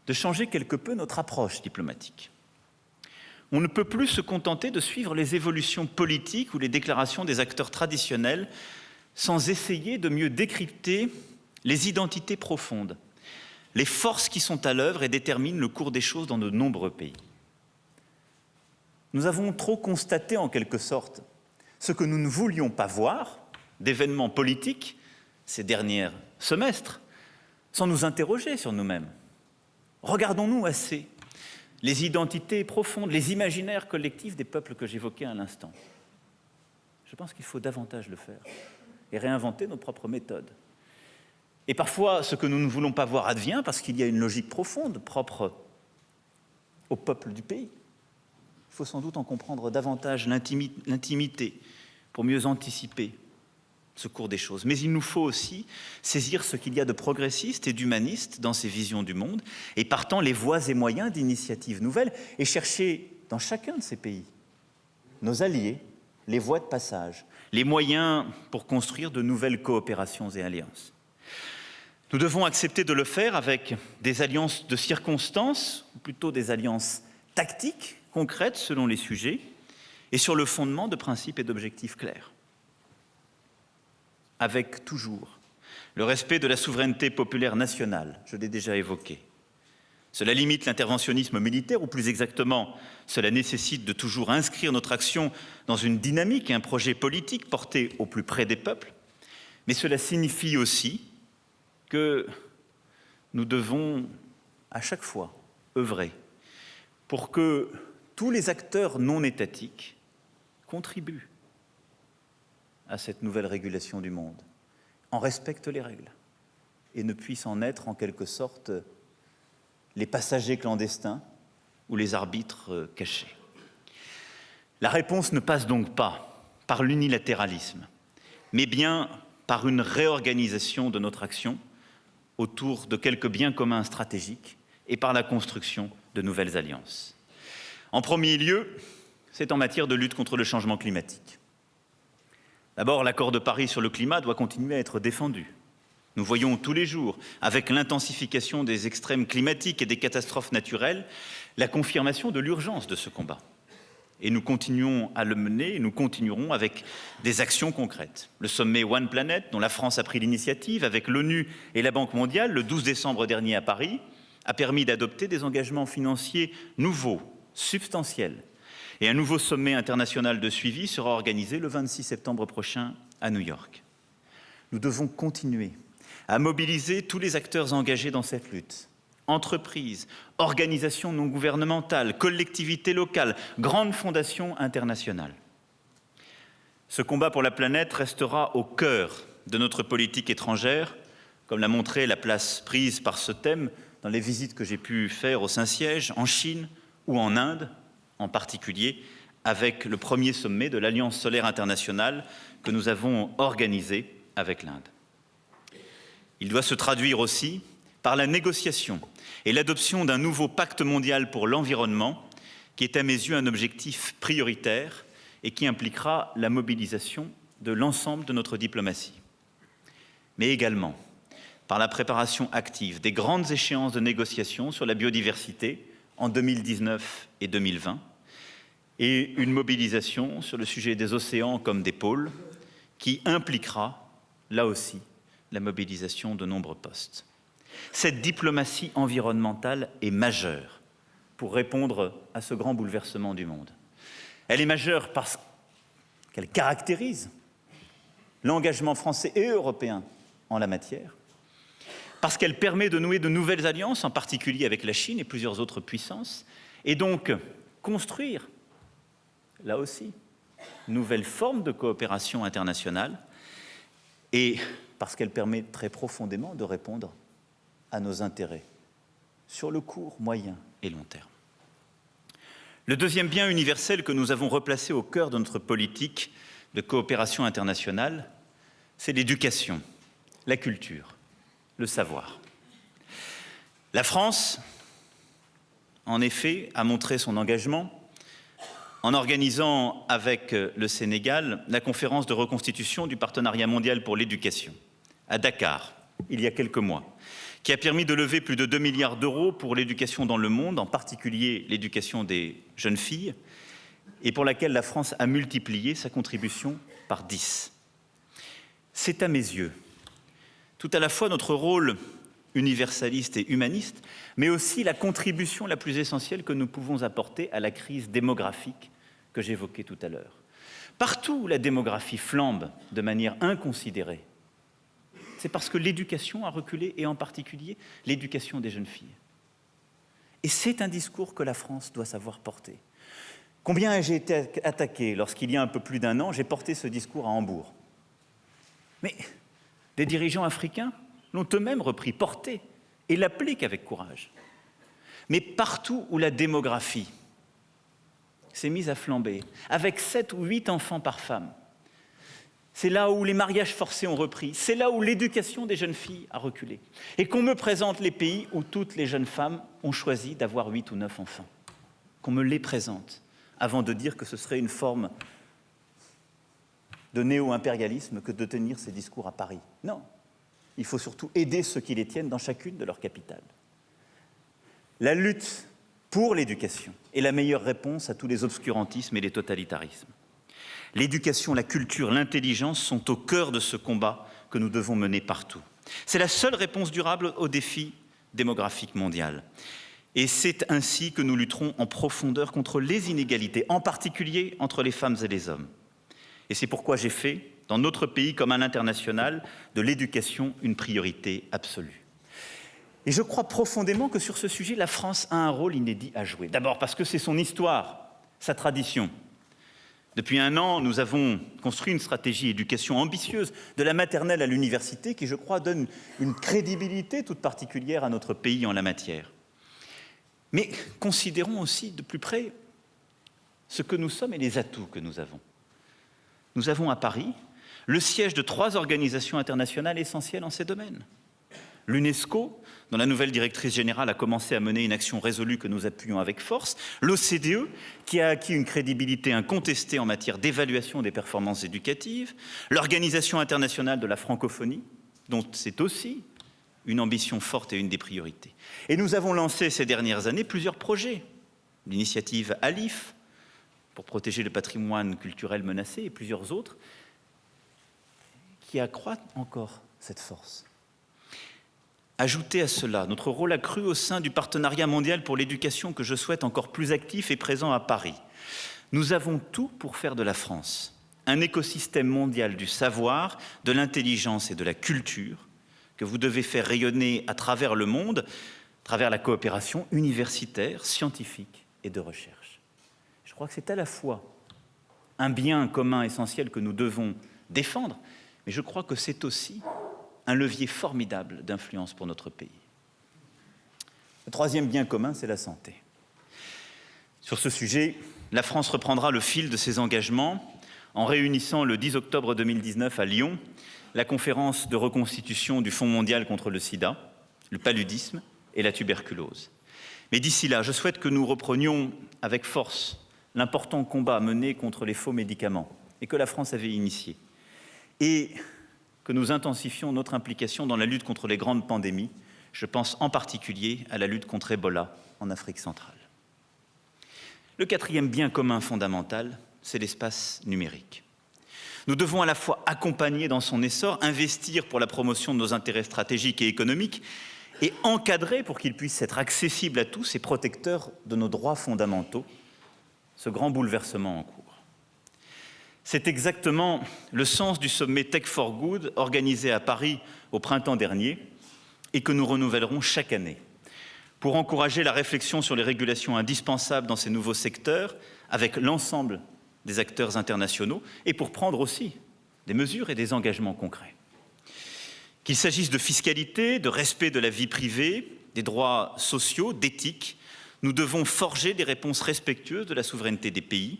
de changer quelque peu notre approche diplomatique. On ne peut plus se contenter de suivre les évolutions politiques ou les déclarations des acteurs traditionnels sans essayer de mieux décrypter les identités profondes, les forces qui sont à l'œuvre et déterminent le cours des choses dans de nombreux pays. Nous avons trop constaté en quelque sorte ce que nous ne voulions pas voir d'événements politiques ces derniers semestres, sans nous interroger sur nous-mêmes. Regardons-nous assez les identités profondes, les imaginaires collectifs des peuples que j'évoquais à l'instant. Je pense qu'il faut davantage le faire et réinventer nos propres méthodes. Et parfois, ce que nous ne voulons pas voir advient parce qu'il y a une logique profonde propre au peuple du pays. Il faut sans doute en comprendre davantage l'intimité pour mieux anticiper ce cours des choses. Mais il nous faut aussi saisir ce qu'il y a de progressiste et d'humaniste dans ces visions du monde et partant les voies et moyens d'initiatives nouvelles et chercher dans chacun de ces pays nos alliés, les voies de passage, les moyens pour construire de nouvelles coopérations et alliances. Nous devons accepter de le faire avec des alliances de circonstances, ou plutôt des alliances tactiques, concrètes selon les sujets, et sur le fondement de principes et d'objectifs clairs. Avec toujours le respect de la souveraineté populaire nationale, je l'ai déjà évoqué. Cela limite l'interventionnisme militaire, ou plus exactement, cela nécessite de toujours inscrire notre action dans une dynamique et un projet politique porté au plus près des peuples, mais cela signifie aussi que nous devons à chaque fois œuvrer pour que tous les acteurs non étatiques contribuent à cette nouvelle régulation du monde, en respectent les règles et ne puissent en être en quelque sorte les passagers clandestins ou les arbitres cachés. La réponse ne passe donc pas par l'unilatéralisme, mais bien par une réorganisation de notre action autour de quelques biens communs stratégiques et par la construction de nouvelles alliances. En premier lieu, c'est en matière de lutte contre le changement climatique. D'abord, l'accord de Paris sur le climat doit continuer à être défendu. Nous voyons tous les jours, avec l'intensification des extrêmes climatiques et des catastrophes naturelles, la confirmation de l'urgence de ce combat. Et nous continuons à le mener et nous continuerons avec des actions concrètes. Le sommet One Planet, dont la France a pris l'initiative, avec l'ONU et la Banque mondiale, le 12 décembre dernier à Paris, a permis d'adopter des engagements financiers nouveaux, substantiels. Et un nouveau sommet international de suivi sera organisé le 26 septembre prochain à New York. Nous devons continuer à mobiliser tous les acteurs engagés dans cette lutte. Entreprises, organisations non gouvernementales, collectivités locales, grandes fondations internationales. Ce combat pour la planète restera au cœur de notre politique étrangère, comme l'a montré la place prise par ce thème dans les visites que j'ai pu faire au Saint-Siège, en Chine ou en Inde, en particulier avec le premier sommet de l'Alliance solaire internationale que nous avons organisé avec l'Inde. Il doit se traduire aussi par la négociation et l'adoption d'un nouveau pacte mondial pour l'environnement, qui est à mes yeux un objectif prioritaire et qui impliquera la mobilisation de l'ensemble de notre diplomatie. Mais également par la préparation active des grandes échéances de négociation sur la biodiversité en 2019 et 2020, et une mobilisation sur le sujet des océans comme des pôles, qui impliquera, là aussi, la mobilisation de nombreux postes. Cette diplomatie environnementale est majeure pour répondre à ce grand bouleversement du monde. Elle est majeure parce qu'elle caractérise l'engagement français et européen en la matière, parce qu'elle permet de nouer de nouvelles alliances, en particulier avec la Chine et plusieurs autres puissances, et donc construire, là aussi, une nouvelle forme de coopération internationale, et parce qu'elle permet très profondément de répondre à nos intérêts sur le court, moyen et long terme. Le deuxième bien universel que nous avons replacé au cœur de notre politique de coopération internationale, c'est l'éducation, la culture, le savoir. La France, en effet, a montré son engagement en organisant avec le Sénégal la conférence de reconstitution du partenariat mondial pour l'éducation à Dakar, il y a quelques mois, qui a permis de lever plus de 2 milliards d'euros pour l'éducation dans le monde, en particulier l'éducation des jeunes filles, et pour laquelle la France a multiplié sa contribution par 10. C'est à mes yeux tout à la fois notre rôle universaliste et humaniste, mais aussi la contribution la plus essentielle que nous pouvons apporter à la crise démographique que j'évoquais tout à l'heure. Partout où la démographie flambe de manière inconsidérée, c'est parce que l'éducation a reculé, et en particulier l'éducation des jeunes filles. Et c'est un discours que la France doit savoir porter. Combien ai-je été attaqué lorsqu'il y a un peu plus d'un an, j'ai porté ce discours à Hambourg. Mais des dirigeants africains l'ont eux-mêmes repris, porté, et l'appliquent avec courage. Mais partout où la démographie s'est mise à flamber, avec 7 ou 8 enfants par femme, c'est là où les mariages forcés ont repris, c'est là où l'éducation des jeunes filles a reculé. Et qu'on me présente les pays où toutes les jeunes femmes ont choisi d'avoir 8 ou 9 enfants. Qu'on me les présente, avant de dire que ce serait une forme de néo-impérialisme que de tenir ces discours à Paris. Non, il faut surtout aider ceux qui les tiennent dans chacune de leurs capitales. La lutte pour l'éducation est la meilleure réponse à tous les obscurantismes et les totalitarismes. L'éducation, la culture, l'intelligence sont au cœur de ce combat que nous devons mener partout. C'est la seule réponse durable au défi démographique mondial. Et c'est ainsi que nous lutterons en profondeur contre les inégalités, en particulier entre les femmes et les hommes. Et c'est pourquoi j'ai fait, dans notre pays comme à l'international, de l'éducation une priorité absolue. Et je crois profondément que sur ce sujet, la France a un rôle inédit à jouer. D'abord parce que c'est son histoire, sa tradition. Depuis un an, nous avons construit une stratégie éducation ambitieuse, de la maternelle à l'université, qui, je crois, donne une crédibilité toute particulière à notre pays en la matière. Mais considérons aussi de plus près ce que nous sommes et les atouts que nous avons. Nous avons à Paris le siège de 3 organisations internationales essentielles en ces domaines. L'UNESCO, dont la nouvelle directrice générale a commencé à mener une action résolue que nous appuyons avec force, l'OCDE, qui a acquis une crédibilité incontestée en matière d'évaluation des performances éducatives, l'Organisation internationale de la francophonie, dont c'est aussi une ambition forte et une des priorités. Et nous avons lancé ces dernières années plusieurs projets. L'initiative ALIF, pour protéger le patrimoine culturel menacé, et plusieurs autres, qui accroît encore cette force. Ajoutez à cela notre rôle accru au sein du partenariat mondial pour l'éducation que je souhaite encore plus actif et présent à Paris. Nous avons tout pour faire de la France un écosystème mondial du savoir, de l'intelligence et de la culture que vous devez faire rayonner à travers le monde, à travers la coopération universitaire, scientifique et de recherche. Je crois que c'est à la fois un bien commun essentiel que nous devons défendre, mais je crois que c'est aussi un levier formidable d'influence pour notre pays. Le troisième bien commun, c'est la santé. Sur ce sujet, la France reprendra le fil de ses engagements en réunissant le 10 octobre 2019 à Lyon la conférence de reconstitution du Fonds mondial contre le sida, le paludisme et la tuberculose. Mais d'ici là, je souhaite que nous reprenions avec force l'important combat mené contre les faux médicaments et que la France avait initié, et que nous intensifions notre implication dans la lutte contre les grandes pandémies. Je pense en particulier à la lutte contre Ebola en Afrique centrale. Le quatrième bien commun fondamental, c'est l'espace numérique. Nous devons à la fois accompagner dans son essor, investir pour la promotion de nos intérêts stratégiques et économiques et encadrer pour qu'il puisse être accessible à tous et protecteur de nos droits fondamentaux, ce grand bouleversement en cours. C'est exactement le sens du sommet Tech for Good organisé à Paris au printemps dernier et que nous renouvellerons chaque année pour encourager la réflexion sur les régulations indispensables dans ces nouveaux secteurs avec l'ensemble des acteurs internationaux et pour prendre aussi des mesures et des engagements concrets. Qu'il s'agisse de fiscalité, de respect de la vie privée, des droits sociaux, d'éthique, nous devons forger des réponses respectueuses de la souveraineté des pays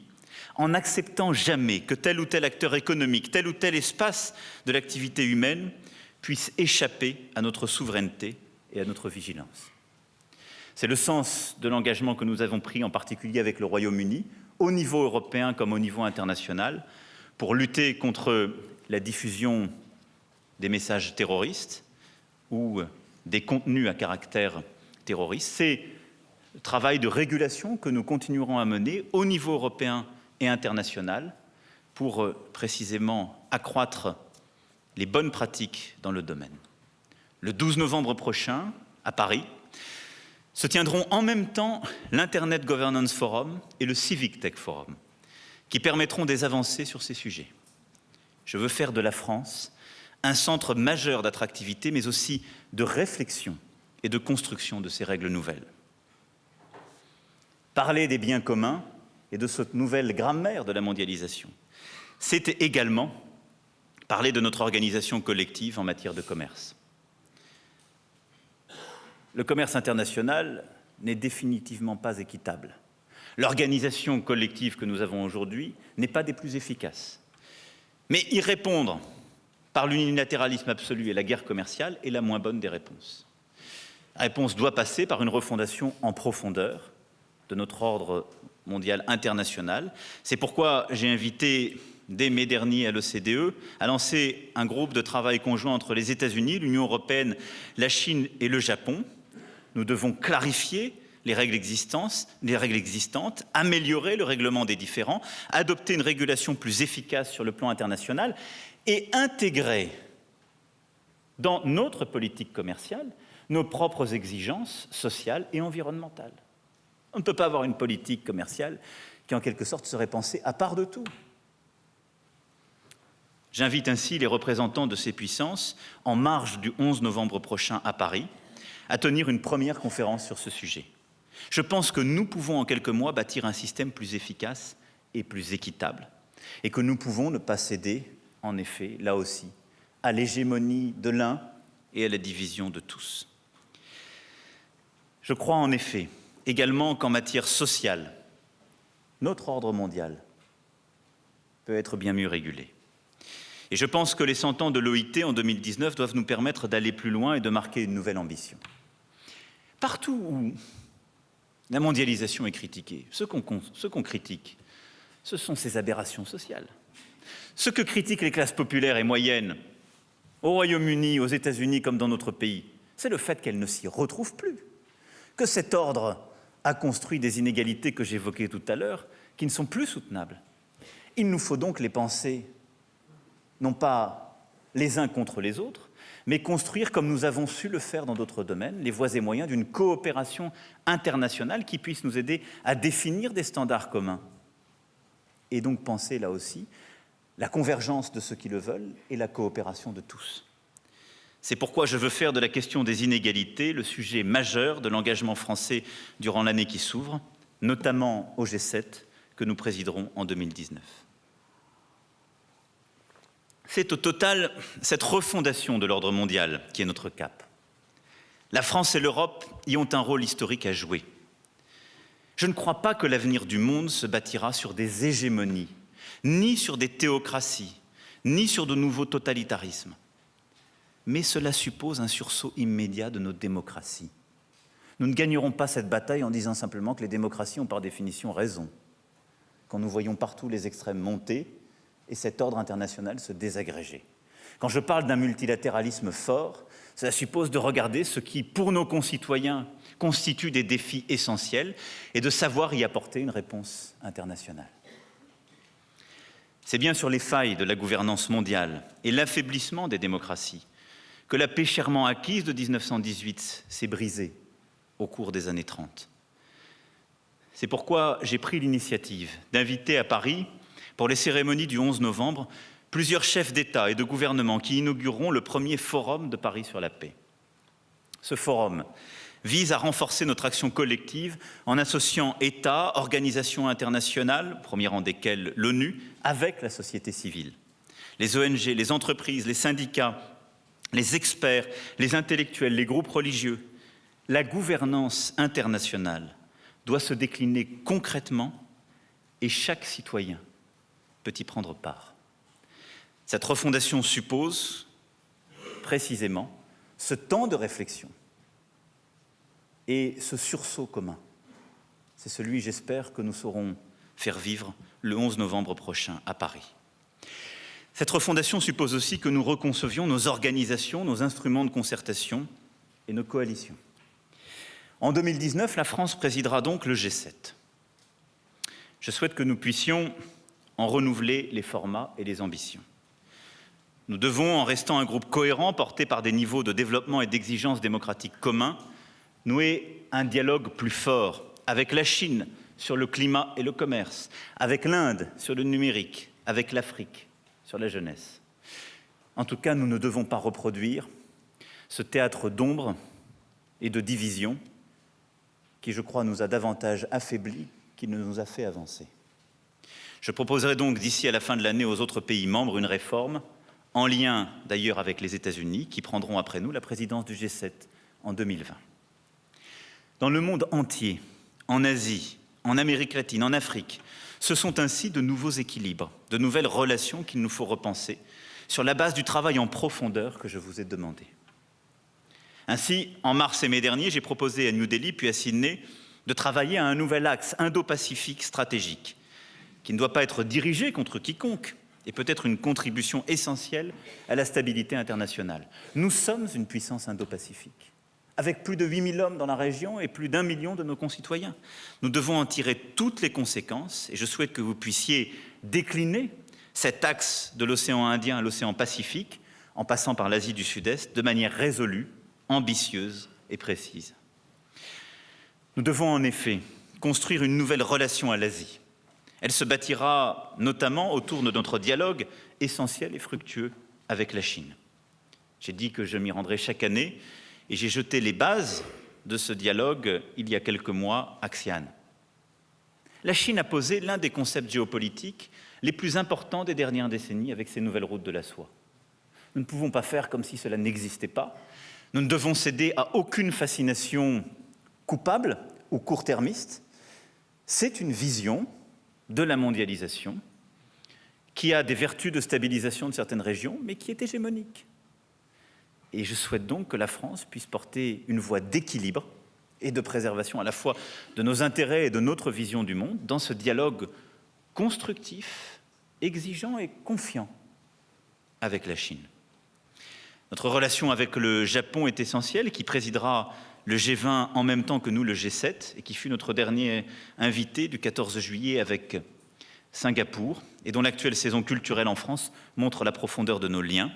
en n'acceptant jamais que tel ou tel acteur économique, tel ou tel espace de l'activité humaine puisse échapper à notre souveraineté et à notre vigilance. C'est le sens de l'engagement que nous avons pris en particulier avec le Royaume-Uni, au niveau européen comme au niveau international, pour lutter contre la diffusion des messages terroristes ou des contenus à caractère terroriste. C'est le travail de régulation que nous continuerons à mener au niveau européen et international pour précisément accroître les bonnes pratiques dans le domaine. Le 12 novembre prochain, à Paris, se tiendront en même temps l'Internet Governance Forum et le Civic Tech Forum, qui permettront des avancées sur ces sujets. Je veux faire de la France un centre majeur d'attractivité, mais aussi de réflexion et de construction de ces règles nouvelles. Parler des biens communs et de cette nouvelle grammaire de la mondialisation, c'est également parler de notre organisation collective en matière de commerce. Le commerce international n'est définitivement pas équitable. L'organisation collective que nous avons aujourd'hui n'est pas des plus efficaces. Mais y répondre par l'unilatéralisme absolu et la guerre commerciale est la moins bonne des réponses. La réponse doit passer par une refondation en profondeur de notre ordre mondial international. C'est pourquoi j'ai invité, dès mai dernier à l'OCDE, à lancer un groupe de travail conjoint entre les États-Unis, l'Union européenne, la Chine et le Japon. Nous devons clarifier les règles existantes, améliorer le règlement des différends, adopter une régulation plus efficace sur le plan international et intégrer dans notre politique commerciale nos propres exigences sociales et environnementales. On ne peut pas avoir une politique commerciale qui, en quelque sorte, serait pensée à part de tout. J'invite ainsi les représentants de ces puissances, en marge du 11 novembre prochain à Paris, à tenir une première conférence sur ce sujet. Je pense que nous pouvons, en quelques mois, bâtir un système plus efficace et plus équitable, et que nous pouvons ne pas céder, en effet, là aussi, à l'hégémonie de l'un et à la division de tous. Je crois en effet également qu'en matière sociale, notre ordre mondial peut être bien mieux régulé. Et je pense que les 100 ans de l'OIT en 2019 doivent nous permettre d'aller plus loin et de marquer une nouvelle ambition. Partout où la mondialisation est critiquée, ce qu'on critique, ce sont ces aberrations sociales. Ce que critiquent les classes populaires et moyennes, au Royaume-Uni, aux États-Unis comme dans notre pays, c'est le fait qu'elles ne s'y retrouvent plus, que cet ordre a construit des inégalités que j'évoquais tout à l'heure, qui ne sont plus soutenables. Il nous faut donc les penser, non pas les uns contre les autres, mais construire, comme nous avons su le faire dans d'autres domaines, les voies et moyens d'une coopération internationale qui puisse nous aider à définir des standards communs. Et donc penser là aussi la convergence de ceux qui le veulent et la coopération de tous. C'est pourquoi je veux faire de la question des inégalités le sujet majeur de l'engagement français durant l'année qui s'ouvre, notamment au G7 que nous présiderons en 2019. C'est au total cette refondation de l'ordre mondial qui est notre cap. La France et l'Europe y ont un rôle historique à jouer. Je ne crois pas que l'avenir du monde se bâtira sur des hégémonies, ni sur des théocraties, ni sur de nouveaux totalitarismes. Mais cela suppose un sursaut immédiat de nos démocraties. Nous ne gagnerons pas cette bataille en disant simplement que les démocraties ont par définition raison, quand nous voyons partout les extrêmes monter et cet ordre international se désagréger. Quand je parle d'un multilatéralisme fort, cela suppose de regarder ce qui, pour nos concitoyens, constitue des défis essentiels et de savoir y apporter une réponse internationale. C'est bien sur les failles de la gouvernance mondiale et l'affaiblissement des démocraties que la paix chèrement acquise de 1918 s'est brisée au cours des années 30. C'est pourquoi j'ai pris l'initiative d'inviter à Paris, pour les cérémonies du 11 novembre, plusieurs chefs d'État et de gouvernement qui inaugureront le premier forum de Paris sur la paix. Ce forum vise à renforcer notre action collective en associant États, organisations internationales, au premier rang desquelles l'ONU, avec la société civile. Les ONG, les entreprises, les syndicats, les experts, les intellectuels, les groupes religieux. La gouvernance internationale doit se décliner concrètement et chaque citoyen peut y prendre part. Cette refondation suppose précisément ce temps de réflexion et ce sursaut commun. C'est celui, j'espère, que nous saurons faire vivre le 11 novembre prochain à Paris. Cette refondation suppose aussi que nous reconcevions nos organisations, nos instruments de concertation et nos coalitions. En 2019, la France présidera donc le G7. Je souhaite que nous puissions en renouveler les formats et les ambitions. Nous devons, en restant un groupe cohérent, porté par des niveaux de développement et d'exigence démocratique communs, nouer un dialogue plus fort avec la Chine sur le climat et le commerce, avec l'Inde sur le numérique, avec l'Afrique sur la jeunesse. En tout cas, nous ne devons pas reproduire ce théâtre d'ombre et de division qui, je crois, nous a davantage affaiblis qu'il ne nous a fait avancer. Je proposerai donc d'ici à la fin de l'année aux autres pays membres une réforme, en lien d'ailleurs avec les États-Unis, qui prendront après nous la présidence du G7 en 2020. Dans le monde entier, en Asie, en Amérique latine, en Afrique, ce sont ainsi de nouveaux équilibres, de nouvelles relations qu'il nous faut repenser, sur la base du travail en profondeur que je vous ai demandé. Ainsi, en mars et mai dernier, j'ai proposé à New Delhi puis à Sydney de travailler à un nouvel axe indo-pacifique stratégique, qui ne doit pas être dirigé contre quiconque, et peut être une contribution essentielle à la stabilité internationale. Nous sommes une puissance indo-pacifique, avec plus de 8 000 hommes dans la région et plus d'1 million de nos concitoyens. Nous devons en tirer toutes les conséquences, et je souhaite que vous puissiez décliner cet axe de l'océan Indien à l'océan Pacifique, en passant par l'Asie du Sud-Est, de manière résolue, ambitieuse et précise. Nous devons en effet construire une nouvelle relation à l'Asie. Elle se bâtira notamment autour de notre dialogue essentiel et fructueux avec la Chine. J'ai dit que je m'y rendrai chaque année et j'ai jeté les bases de ce dialogue il y a quelques mois à Xi'an. La Chine a posé l'un des concepts géopolitiques les plus importants des dernières décennies avec ses nouvelles routes de la soie. Nous ne pouvons pas faire comme si cela n'existait pas. Nous ne devons céder à aucune fascination coupable ou court-termiste. C'est une vision de la mondialisation qui a des vertus de stabilisation de certaines régions, mais qui est hégémonique. Et je souhaite donc que la France puisse porter une voie d'équilibre et de préservation à la fois de nos intérêts et de notre vision du monde dans ce dialogue constructif, exigeant et confiant avec la Chine. Notre relation avec le Japon est essentielle, qui présidera le G20 en même temps que nous le G7 et qui fut notre dernier invité du 14 juillet avec Singapour et dont l'actuelle saison culturelle en France montre la profondeur de nos liens.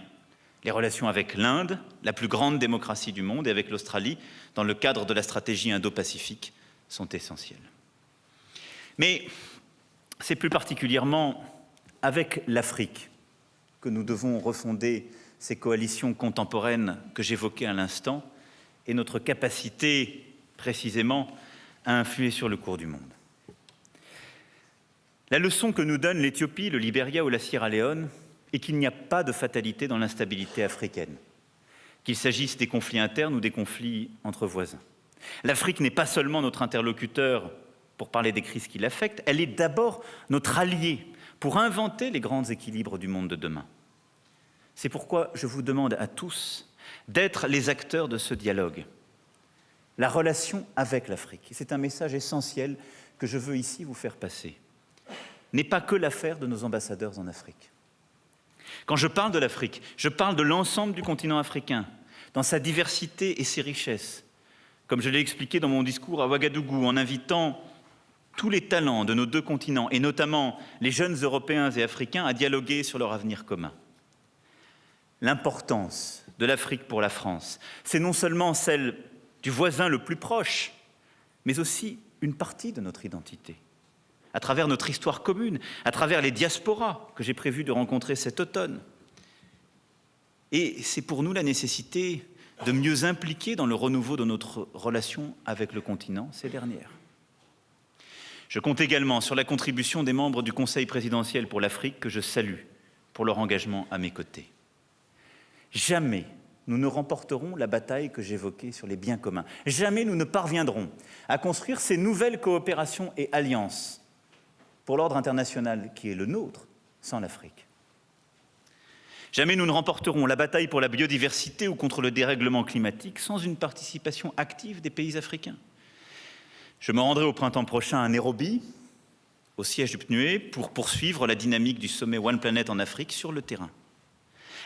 Les relations avec l'Inde, la plus grande démocratie du monde, et avec l'Australie, dans le cadre de la stratégie indo-pacifique, sont essentielles. Mais c'est plus particulièrement avec l'Afrique que nous devons refonder ces coalitions contemporaines que j'évoquais à l'instant et notre capacité, précisément, à influer sur le cours du monde. La leçon que nous donnent l'Éthiopie, le Libéria ou la Sierra Leone est qu'il n'y a pas de fatalité dans l'instabilité africaine, qu'il s'agisse des conflits internes ou des conflits entre voisins. L'Afrique n'est pas seulement notre interlocuteur pour parler des crises qui l'affectent, elle est d'abord notre allié pour inventer les grands équilibres du monde de demain. C'est pourquoi je vous demande à tous d'être les acteurs de ce dialogue, la relation avec l'Afrique. C'est un message essentiel que je veux ici vous faire passer. N'est pas que l'affaire de nos ambassadeurs en Afrique. Quand je parle de l'Afrique, je parle de l'ensemble du continent africain, dans sa diversité et ses richesses, comme je l'ai expliqué dans mon discours à Ouagadougou, en invitant tous les talents de nos deux continents, et notamment les jeunes Européens et Africains, à dialoguer sur leur avenir commun. L'importance de l'Afrique pour la France, c'est non seulement celle du voisin le plus proche, mais aussi une partie de notre identité. À travers notre histoire commune, à travers les diasporas que j'ai prévu de rencontrer cet automne. Et c'est pour nous la nécessité de mieux impliquer dans le renouveau de notre relation avec le continent ces dernières. Je compte également sur la contribution des membres du Conseil présidentiel pour l'Afrique que je salue pour leur engagement à mes côtés. Jamais nous ne remporterons la bataille que j'évoquais sur les biens communs. Jamais nous ne parviendrons à construire ces nouvelles coopérations et alliances pour l'ordre international qui est le nôtre, sans l'Afrique. Jamais nous ne remporterons la bataille pour la biodiversité ou contre le dérèglement climatique sans une participation active des pays africains. Je me rendrai au printemps prochain à Nairobi, au siège du PNUE, pour poursuivre la dynamique du sommet One Planet en Afrique sur le terrain.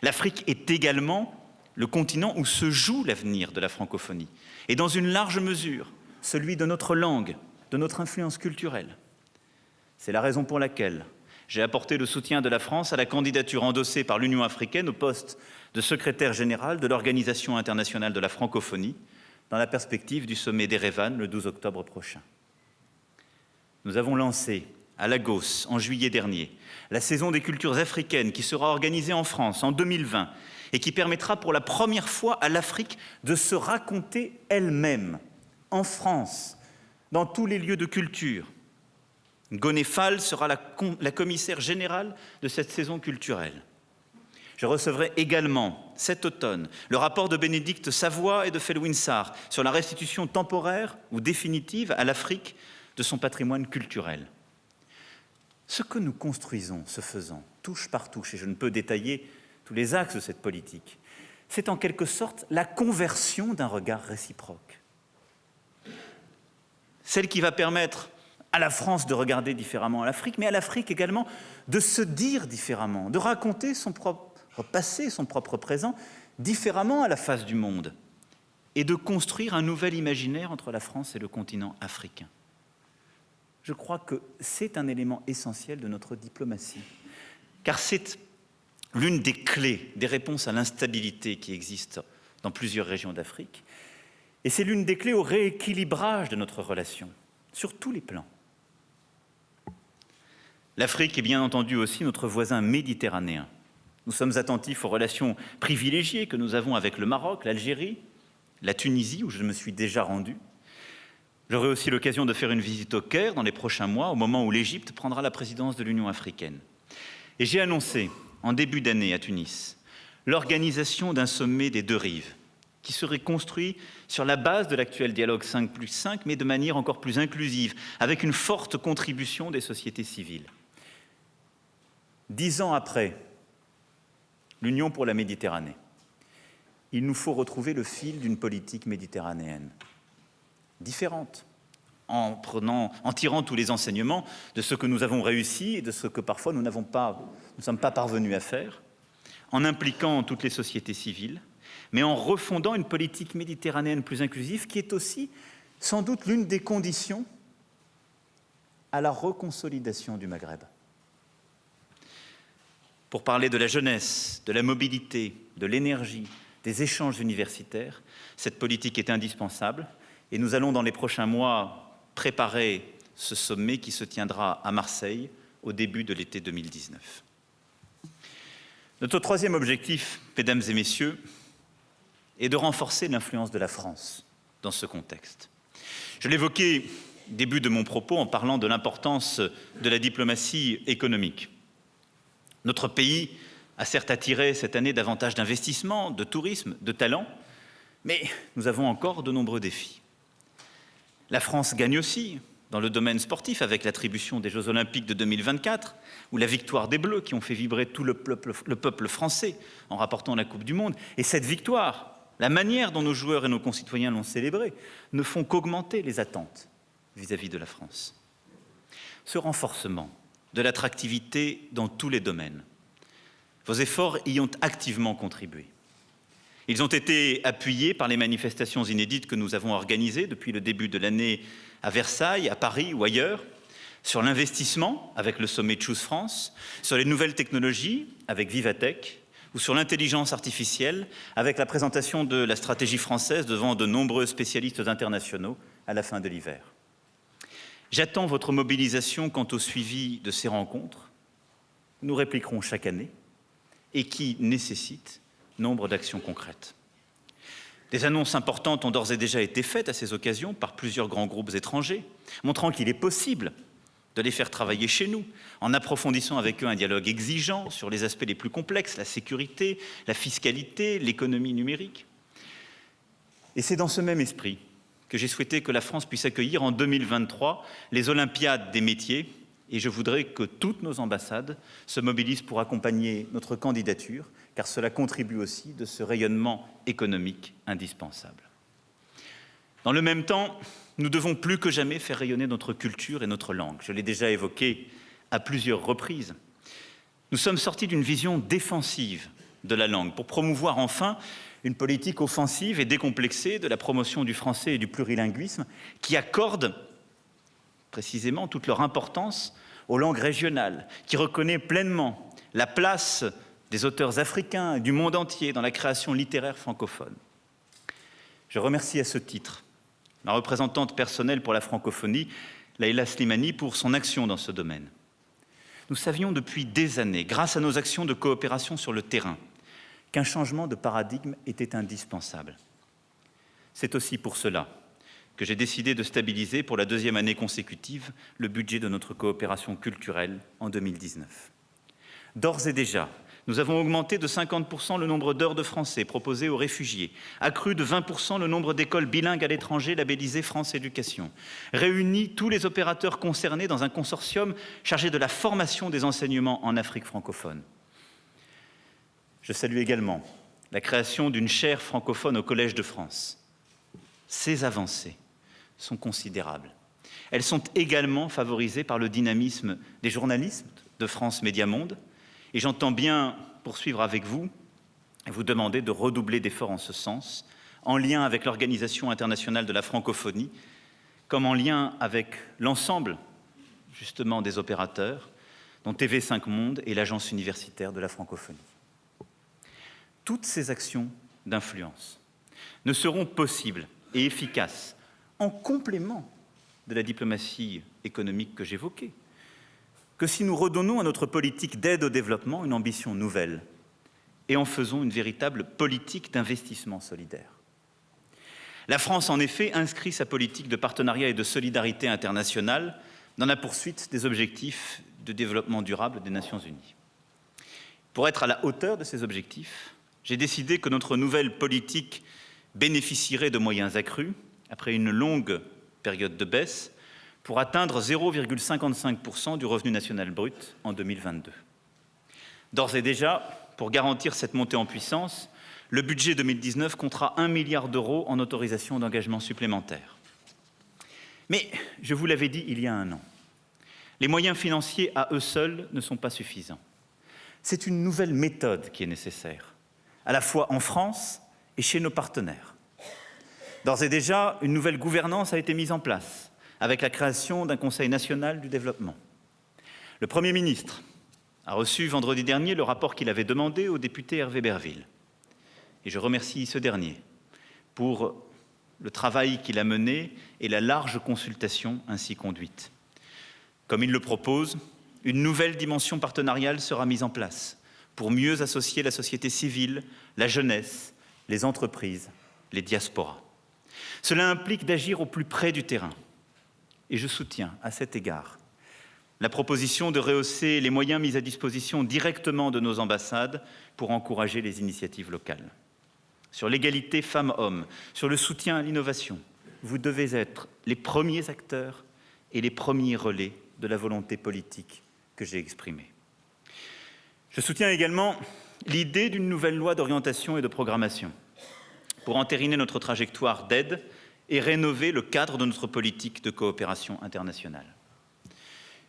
L'Afrique est également le continent où se joue l'avenir de la francophonie, et dans une large mesure, celui de notre langue, de notre influence culturelle. C'est la raison pour laquelle j'ai apporté le soutien de la France à la candidature endossée par l'Union africaine au poste de secrétaire général de l'Organisation internationale de la francophonie dans la perspective du sommet d'Erevan le 12 octobre prochain. Nous avons lancé à Lagos en juillet dernier la saison des cultures africaines qui sera organisée en France en 2020 et qui permettra pour la première fois à l'Afrique de se raconter elle-même en France, dans tous les lieux de culture. Ngoné Fall sera la commissaire générale de cette saison culturelle. Je recevrai également cet automne le rapport de Bénédicte Savoy et de Felwine Sarr sur la restitution temporaire ou définitive à l'Afrique de son patrimoine culturel. Ce que nous construisons, ce faisant, touche par touche, et je ne peux détailler tous les axes de cette politique, c'est en quelque sorte la conversion d'un regard réciproque. Celle qui va permettre à la France de regarder différemment à l'Afrique, mais à l'Afrique également de se dire différemment, de raconter son propre passé, son propre présent, différemment à la face du monde, et de construire un nouvel imaginaire entre la France et le continent africain. Je crois que c'est un élément essentiel de notre diplomatie, car c'est l'une des clés des réponses à l'instabilité qui existe dans plusieurs régions d'Afrique, et c'est l'une des clés au rééquilibrage de notre relation, sur tous les plans. L'Afrique est bien entendu aussi notre voisin méditerranéen. Nous sommes attentifs aux relations privilégiées que nous avons avec le Maroc, l'Algérie, la Tunisie, où je me suis déjà rendu. J'aurai aussi l'occasion de faire une visite au Caire dans les prochains mois, au moment où l'Égypte prendra la présidence de l'Union africaine. Et j'ai annoncé, en début d'année à Tunis, l'organisation d'un sommet des deux rives, qui serait construit sur la base de l'actuel dialogue 5+5, mais de manière encore plus inclusive, avec une forte contribution des sociétés civiles. 10 ans après l'Union pour la Méditerranée, il nous faut retrouver le fil d'une politique méditerranéenne différente, en tirant tous les enseignements de ce que nous avons réussi et de ce que parfois nous ne sommes pas parvenus à faire, en impliquant toutes les sociétés civiles, mais en refondant une politique méditerranéenne plus inclusive qui est aussi sans doute l'une des conditions à la reconsolidation du Maghreb. Pour parler de la jeunesse, de la mobilité, de l'énergie, des échanges universitaires, cette politique est indispensable et nous allons dans les prochains mois préparer ce sommet qui se tiendra à Marseille au début de l'été 2019. Notre troisième objectif, mesdames et messieurs, est de renforcer l'influence de la France dans ce contexte. Je l'évoquais au début de mon propos en parlant de l'importance de la diplomatie économique. Notre pays a certes attiré cette année davantage d'investissements, de tourisme, de talents, mais nous avons encore de nombreux défis. La France gagne aussi dans le domaine sportif avec l'attribution des Jeux Olympiques de 2024 ou la victoire des Bleus qui ont fait vibrer tout le peuple français en rapportant la Coupe du Monde. Et cette victoire, la manière dont nos joueurs et nos concitoyens l'ont célébrée, ne font qu'augmenter les attentes vis-à-vis de la France. Ce renforcement de l'attractivité dans tous les domaines, vos efforts y ont activement contribué. Ils ont été appuyés par les manifestations inédites que nous avons organisées depuis le début de l'année à Versailles, à Paris ou ailleurs, sur l'investissement avec le sommet Choose France, sur les nouvelles technologies avec Vivatech ou sur l'intelligence artificielle avec la présentation de la stratégie française devant de nombreux spécialistes internationaux à la fin de l'hiver. J'attends votre mobilisation quant au suivi de ces rencontres. Nous répliquerons chaque année et qui nécessitent nombre d'actions concrètes. Des annonces importantes ont d'ores et déjà été faites à ces occasions par plusieurs grands groupes étrangers, montrant qu'il est possible de les faire travailler chez nous, en approfondissant avec eux un dialogue exigeant sur les aspects les plus complexes, la sécurité, la fiscalité, l'économie numérique. Et c'est dans ce même esprit que j'ai souhaité que la France puisse accueillir en 2023 les Olympiades des métiers, et je voudrais que toutes nos ambassades se mobilisent pour accompagner notre candidature, car cela contribue aussi de ce rayonnement économique indispensable. Dans le même temps, nous devons plus que jamais faire rayonner notre culture et notre langue. Je l'ai déjà évoqué à plusieurs reprises. Nous sommes sortis d'une vision défensive de la langue pour promouvoir enfin une politique offensive et décomplexée de la promotion du français et du plurilinguisme qui accorde précisément toute leur importance aux langues régionales, qui reconnaît pleinement la place des auteurs africains et du monde entier dans la création littéraire francophone. Je remercie à ce titre la représentante personnelle pour la francophonie, Laïla Slimani, pour son action dans ce domaine. Nous savions depuis des années, grâce à nos actions de coopération sur le terrain, qu'un changement de paradigme était indispensable. C'est aussi pour cela que j'ai décidé de stabiliser pour la deuxième année consécutive le budget de notre coopération culturelle en 2019. D'ores et déjà, nous avons augmenté de 50% le nombre d'heures de français proposées aux réfugiés, accru de 20% le nombre d'écoles bilingues à l'étranger labellisées France Éducation, réuni tous les opérateurs concernés dans un consortium chargé de la formation des enseignements en Afrique francophone. Je salue également la création d'une chaire francophone au Collège de France. Ces avancées sont considérables. Elles sont également favorisées par le dynamisme des journalistes de France Média Monde, et j'entends bien poursuivre avec vous et vous demander de redoubler d'efforts en ce sens, en lien avec l'Organisation internationale de la francophonie, comme en lien avec l'ensemble, justement, des opérateurs, dont TV5 Monde et l'Agence universitaire de la francophonie. Toutes ces actions d'influence ne seront possibles et efficaces en complément de la diplomatie économique que j'évoquais, que si nous redonnons à notre politique d'aide au développement une ambition nouvelle et en faisons une véritable politique d'investissement solidaire. La France, en effet, inscrit sa politique de partenariat et de solidarité internationale dans la poursuite des objectifs de développement durable des Nations Unies. Pour être à la hauteur de ces objectifs, j'ai décidé que notre nouvelle politique bénéficierait de moyens accrus après une longue période de baisse pour atteindre 0,55% du revenu national brut en 2022. D'ores et déjà, pour garantir cette montée en puissance, le budget 2019 comptera 1 milliard d'euros en autorisations d'engagement supplémentaires. Mais, je vous l'avais dit il y a un an, les moyens financiers à eux seuls ne sont pas suffisants. C'est une nouvelle méthode qui est nécessaire, à la fois en France et chez nos partenaires. D'ores et déjà, une nouvelle gouvernance a été mise en place, avec la création d'un Conseil national du développement. Le Premier ministre a reçu vendredi dernier le rapport qu'il avait demandé au député Hervé Berville. Et je remercie ce dernier pour le travail qu'il a mené et la large consultation ainsi conduite. Comme il le propose, une nouvelle dimension partenariale sera mise en place pour mieux associer la société civile, la jeunesse, les entreprises, les diasporas. Cela implique d'agir au plus près du terrain. Et je soutiens, à cet égard, la proposition de rehausser les moyens mis à disposition directement de nos ambassades pour encourager les initiatives locales. Sur l'égalité femmes-hommes, sur le soutien à l'innovation, vous devez être les premiers acteurs et les premiers relais de la volonté politique que j'ai exprimée. Je soutiens également l'idée d'une nouvelle loi d'orientation et de programmation pour entériner notre trajectoire d'aide et rénover le cadre de notre politique de coopération internationale.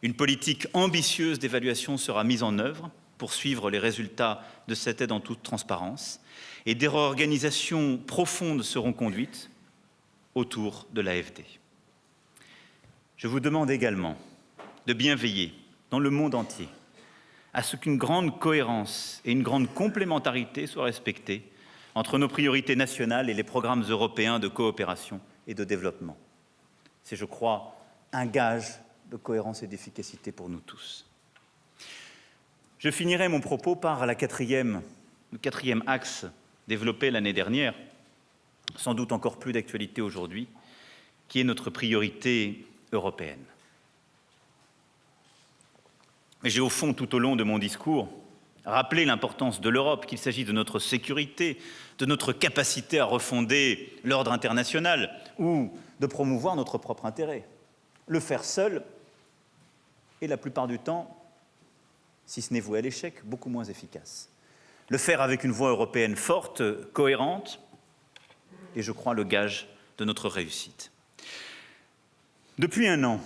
Une politique ambitieuse d'évaluation sera mise en œuvre pour suivre les résultats de cette aide en toute transparence et des réorganisations profondes seront conduites autour de l'AFD. Je vous demande également de bien veiller dans le monde entier à ce qu'une grande cohérence et une grande complémentarité soient respectées entre nos priorités nationales et les programmes européens de coopération et de développement. C'est, je crois, un gage de cohérence et d'efficacité pour nous tous. Je finirai mon propos par le quatrième axe développé l'année dernière, sans doute encore plus d'actualité aujourd'hui, qui est notre priorité européenne. Mais j'ai au fond, tout au long de mon discours, rappelé l'importance de l'Europe, qu'il s'agit de notre sécurité, de notre capacité à refonder l'ordre international ou de promouvoir notre propre intérêt. Le faire seul est la plupart du temps, si ce n'est voué à l'échec, beaucoup moins efficace. Le faire avec une voix européenne forte, cohérente, est, je crois, le gage de notre réussite. Depuis un an,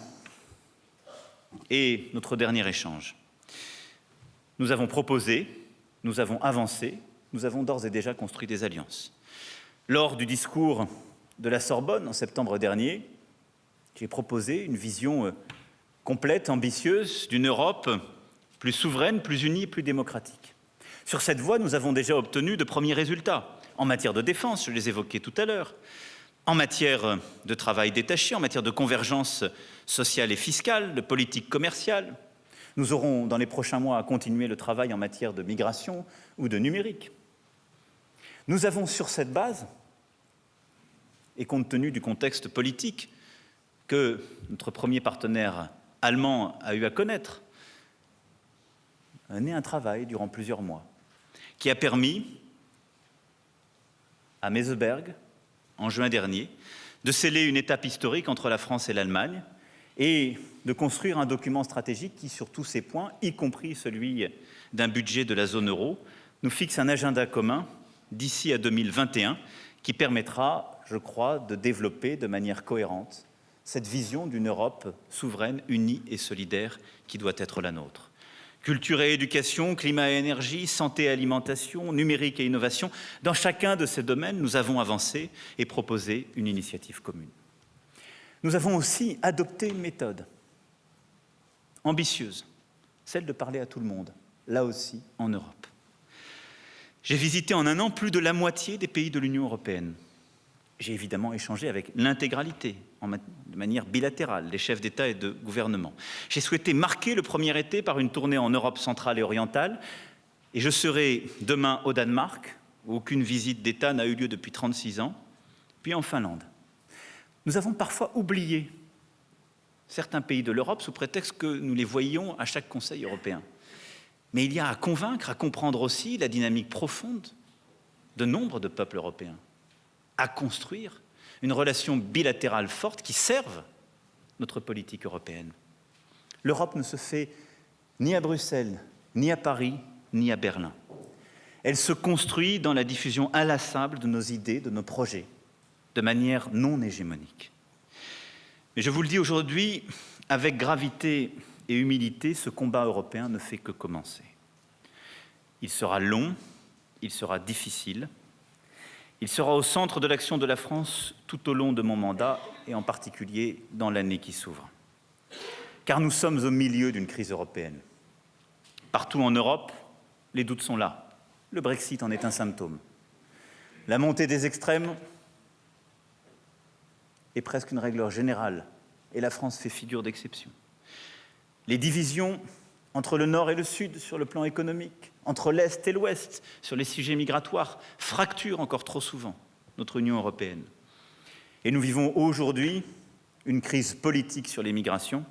et notre dernier échange, nous avons proposé, nous avons avancé, nous avons d'ores et déjà construit des alliances. Lors du discours de la Sorbonne en septembre dernier, j'ai proposé une vision complète, ambitieuse, d'une Europe plus souveraine, plus unie, plus démocratique. Sur cette voie, nous avons déjà obtenu de premiers résultats en matière de défense, je les évoquais tout à l'heure, en matière de travail détaché, en matière de convergence sociale et fiscale, de politique commerciale. Nous aurons dans les prochains mois à continuer le travail en matière de migration ou de numérique. Nous avons sur cette base, et compte tenu du contexte politique que notre premier partenaire allemand a eu à connaître, mené un travail durant plusieurs mois qui a permis à Meseberg, en juin dernier, de sceller une étape historique entre la France et l'Allemagne et de construire un document stratégique qui, sur tous ces points, y compris celui d'un budget de la zone euro, nous fixe un agenda commun d'ici à 2021 qui permettra, je crois, de développer de manière cohérente cette vision d'une Europe souveraine, unie et solidaire qui doit être la nôtre. Culture et éducation, climat et énergie, santé et alimentation, numérique et innovation, dans chacun de ces domaines, nous avons avancé et proposé une initiative commune. Nous avons aussi adopté une méthode ambitieuse, celle de parler à tout le monde, là aussi en Europe. J'ai visité en un an plus de la moitié des pays de l'Union européenne. J'ai évidemment échangé avec l'intégralité, de manière bilatérale, des chefs d'État et de gouvernement. J'ai souhaité marquer le premier été par une tournée en Europe centrale et orientale, et je serai demain au Danemark, où aucune visite d'État n'a eu lieu depuis 36 ans, puis en Finlande. Nous avons parfois oublié certains pays de l'Europe sous prétexte que nous les voyions à chaque Conseil européen. Mais il y a à convaincre, à comprendre aussi la dynamique profonde de nombre de peuples européens, à construire une relation bilatérale forte qui serve notre politique européenne. L'Europe ne se fait ni à Bruxelles, ni à Paris, ni à Berlin. Elle se construit dans la diffusion inlassable de nos idées, de nos projets, de manière non hégémonique. Mais je vous le dis aujourd'hui, avec gravité et humilité, ce combat européen ne fait que commencer. Il sera long, il sera difficile. Il sera au centre de l'action de la France tout au long de mon mandat et en particulier dans l'année qui s'ouvre. Car nous sommes au milieu d'une crise européenne. Partout en Europe, les doutes sont là. Le Brexit en est un symptôme. La montée des extrêmes est presque une règle générale et la France fait figure d'exception. Les divisions entre le Nord et le Sud sur le plan économique, entre l'Est et l'Ouest, sur les sujets migratoires, fracture encore trop souvent notre Union européenne. Et nous vivons aujourd'hui une crise politique sur les migrations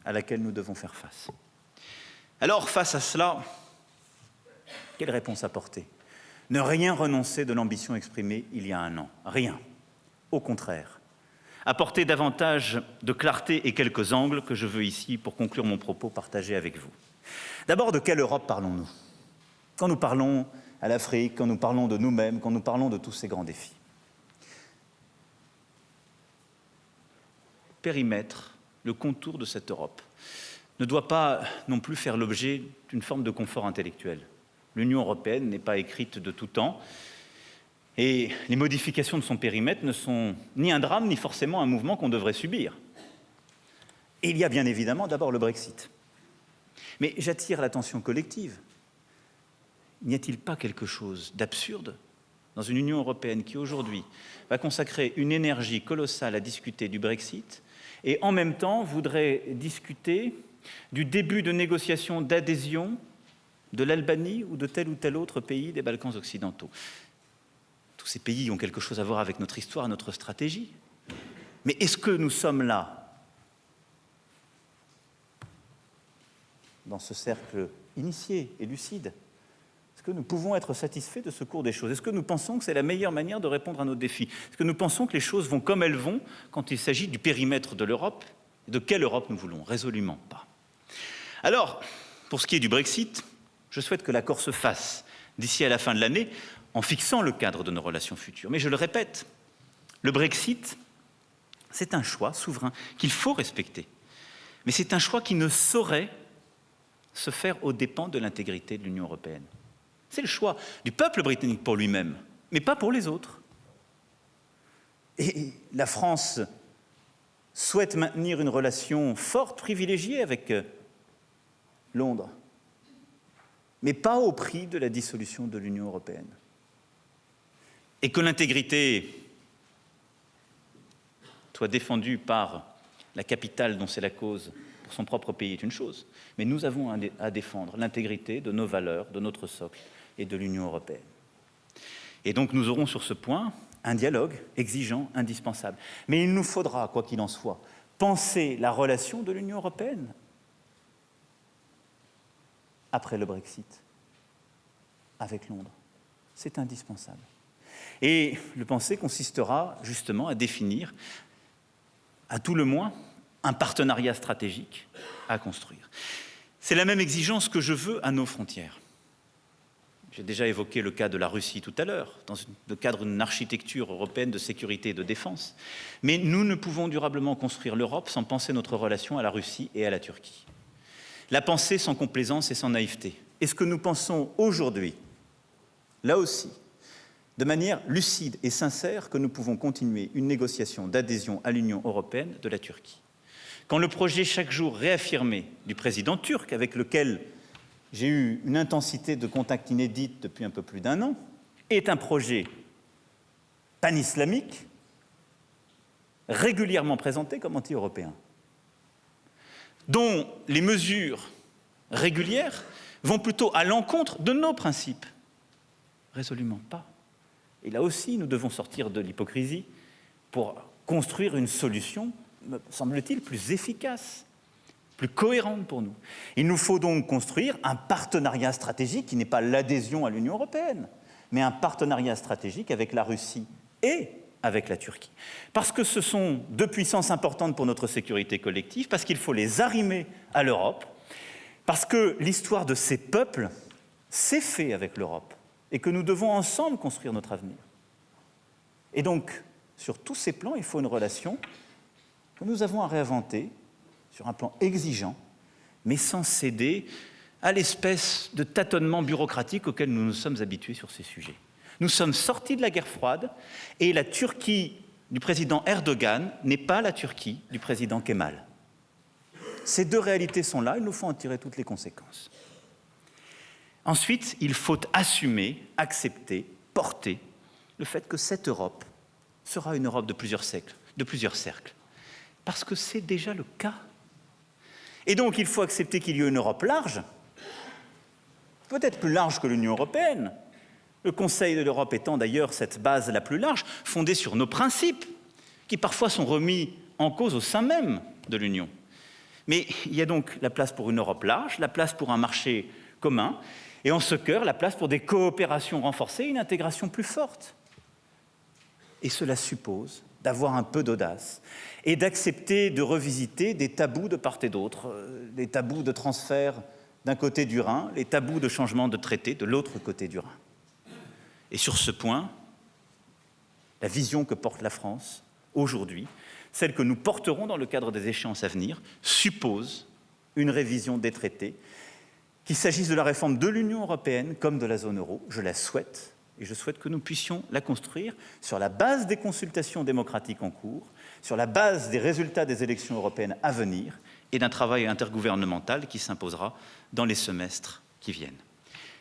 à laquelle nous devons faire face. Alors, face à cela, quelle réponse apporter? Ne rien renoncer de l'ambition exprimée il y a un an. Rien. Au contraire. Apporter davantage de clarté et quelques angles que je veux ici, pour conclure mon propos, partager avec vous. D'abord, de quelle Europe parlons-nous? Quand nous parlons à l'Afrique, quand nous parlons de nous-mêmes, quand nous parlons de tous ces grands défis. Périmètre, le contour de cette Europe, ne doit pas non plus faire l'objet d'une forme de confort intellectuel. L'Union européenne n'est pas écrite de tout temps, et les modifications de son périmètre ne sont ni un drame, ni forcément un mouvement qu'on devrait subir. Et il y a bien évidemment d'abord le Brexit. Mais j'attire l'attention collective. N'y a-t-il pas quelque chose d'absurde dans une Union européenne qui aujourd'hui va consacrer une énergie colossale à discuter du Brexit et en même temps voudrait discuter du début de négociations d'adhésion de l'Albanie ou de tel autre pays des Balkans occidentaux? Tous ces pays ont quelque chose à voir avec notre histoire, notre stratégie. Mais est-ce que nous sommes là, dans ce cercle initié et lucide? Est-ce que nous pouvons être satisfaits de ce cours des choses? Est-ce que nous pensons que c'est la meilleure manière de répondre à nos défis? Est-ce que nous pensons que les choses vont comme elles vont quand il s'agit du périmètre de l'Europe? De quelle Europe nous voulons? Résolument pas. Alors, pour ce qui est du Brexit, je souhaite que l'accord se fasse d'ici à la fin de l'année en fixant le cadre de nos relations futures. Mais je le répète, le Brexit, c'est un choix souverain qu'il faut respecter. Mais c'est un choix qui ne saurait se faire aux dépens de l'intégrité de l'Union européenne. C'est le choix du peuple britannique pour lui-même, mais pas pour les autres. Et la France souhaite maintenir une relation forte, privilégiée avec Londres, mais pas au prix de la dissolution de l'Union européenne. Et que l'intégrité soit défendue par la capitale dont c'est la cause pour son propre pays est une chose, mais nous avons à défendre l'intégrité de nos valeurs, de notre socle et de l'Union européenne. Et donc nous aurons sur ce point un dialogue exigeant, indispensable. Mais il nous faudra, quoi qu'il en soit, penser la relation de l'Union européenne après le Brexit avec Londres. C'est indispensable. Et le penser consistera justement à définir, à tout le moins, un partenariat stratégique à construire. C'est la même exigence que je veux à nos frontières. J'ai déjà évoqué le cas de la Russie tout à l'heure, dans le cadre d'une architecture européenne de sécurité et de défense. Mais nous ne pouvons durablement construire l'Europe sans penser notre relation à la Russie et à la Turquie. La penser sans complaisance et sans naïveté. Est-ce que nous pensons aujourd'hui, là aussi, de manière lucide et sincère, que nous pouvons continuer une négociation d'adhésion à l'Union européenne de la Turquie? Quand le projet chaque jour réaffirmé du président turc, avec lequel j'ai eu une intensité de contact inédite depuis un peu plus d'un an, est un projet pan-islamique, régulièrement présenté comme anti-européen, dont les mesures régulières vont plutôt à l'encontre de nos principes. Résolument pas. Et là aussi, nous devons sortir de l'hypocrisie pour construire une solution, me semble-t-il, plus efficace, plus cohérente pour nous. Il nous faut donc construire un partenariat stratégique qui n'est pas l'adhésion à l'Union européenne, mais un partenariat stratégique avec la Russie et avec la Turquie. Parce que ce sont deux puissances importantes pour notre sécurité collective, parce qu'il faut les arrimer à l'Europe, parce que l'histoire de ces peuples s'est faite avec l'Europe et que nous devons ensemble construire notre avenir. Et donc, sur tous ces plans, il faut une relation que nous avons à réinventer sur un plan exigeant, mais sans céder à l'espèce de tâtonnement bureaucratique auquel nous nous sommes habitués sur ces sujets. Nous sommes sortis de la guerre froide et la Turquie du président Erdogan n'est pas la Turquie du président Kemal. Ces deux réalités sont là, il nous faut en tirer toutes les conséquences. Ensuite, il faut assumer, accepter, porter le fait que cette Europe sera une Europe de plusieurs cercles, parce que c'est déjà le cas. Et donc, il faut accepter qu'il y ait une Europe large, peut-être plus large que l'Union européenne, le Conseil de l'Europe étant d'ailleurs cette base la plus large, fondée sur nos principes, qui parfois sont remis en cause au sein même de l'Union. Mais il y a donc la place pour une Europe large, la place pour un marché commun, et en ce cœur, la place pour des coopérations renforcées, une intégration plus forte. Et cela suppose d'avoir un peu d'audace et d'accepter de revisiter des tabous de part et d'autre, des tabous de transfert d'un côté du Rhin, les tabous de changement de traité de l'autre côté du Rhin. Et sur ce point, la vision que porte la France aujourd'hui, celle que nous porterons dans le cadre des échéances à venir, suppose une révision des traités, qu'il s'agisse de la réforme de l'Union européenne comme de la zone euro. Je la souhaite, et je souhaite que nous puissions la construire sur la base des consultations démocratiques en cours, sur la base des résultats des élections européennes à venir et d'un travail intergouvernemental qui s'imposera dans les semestres qui viennent.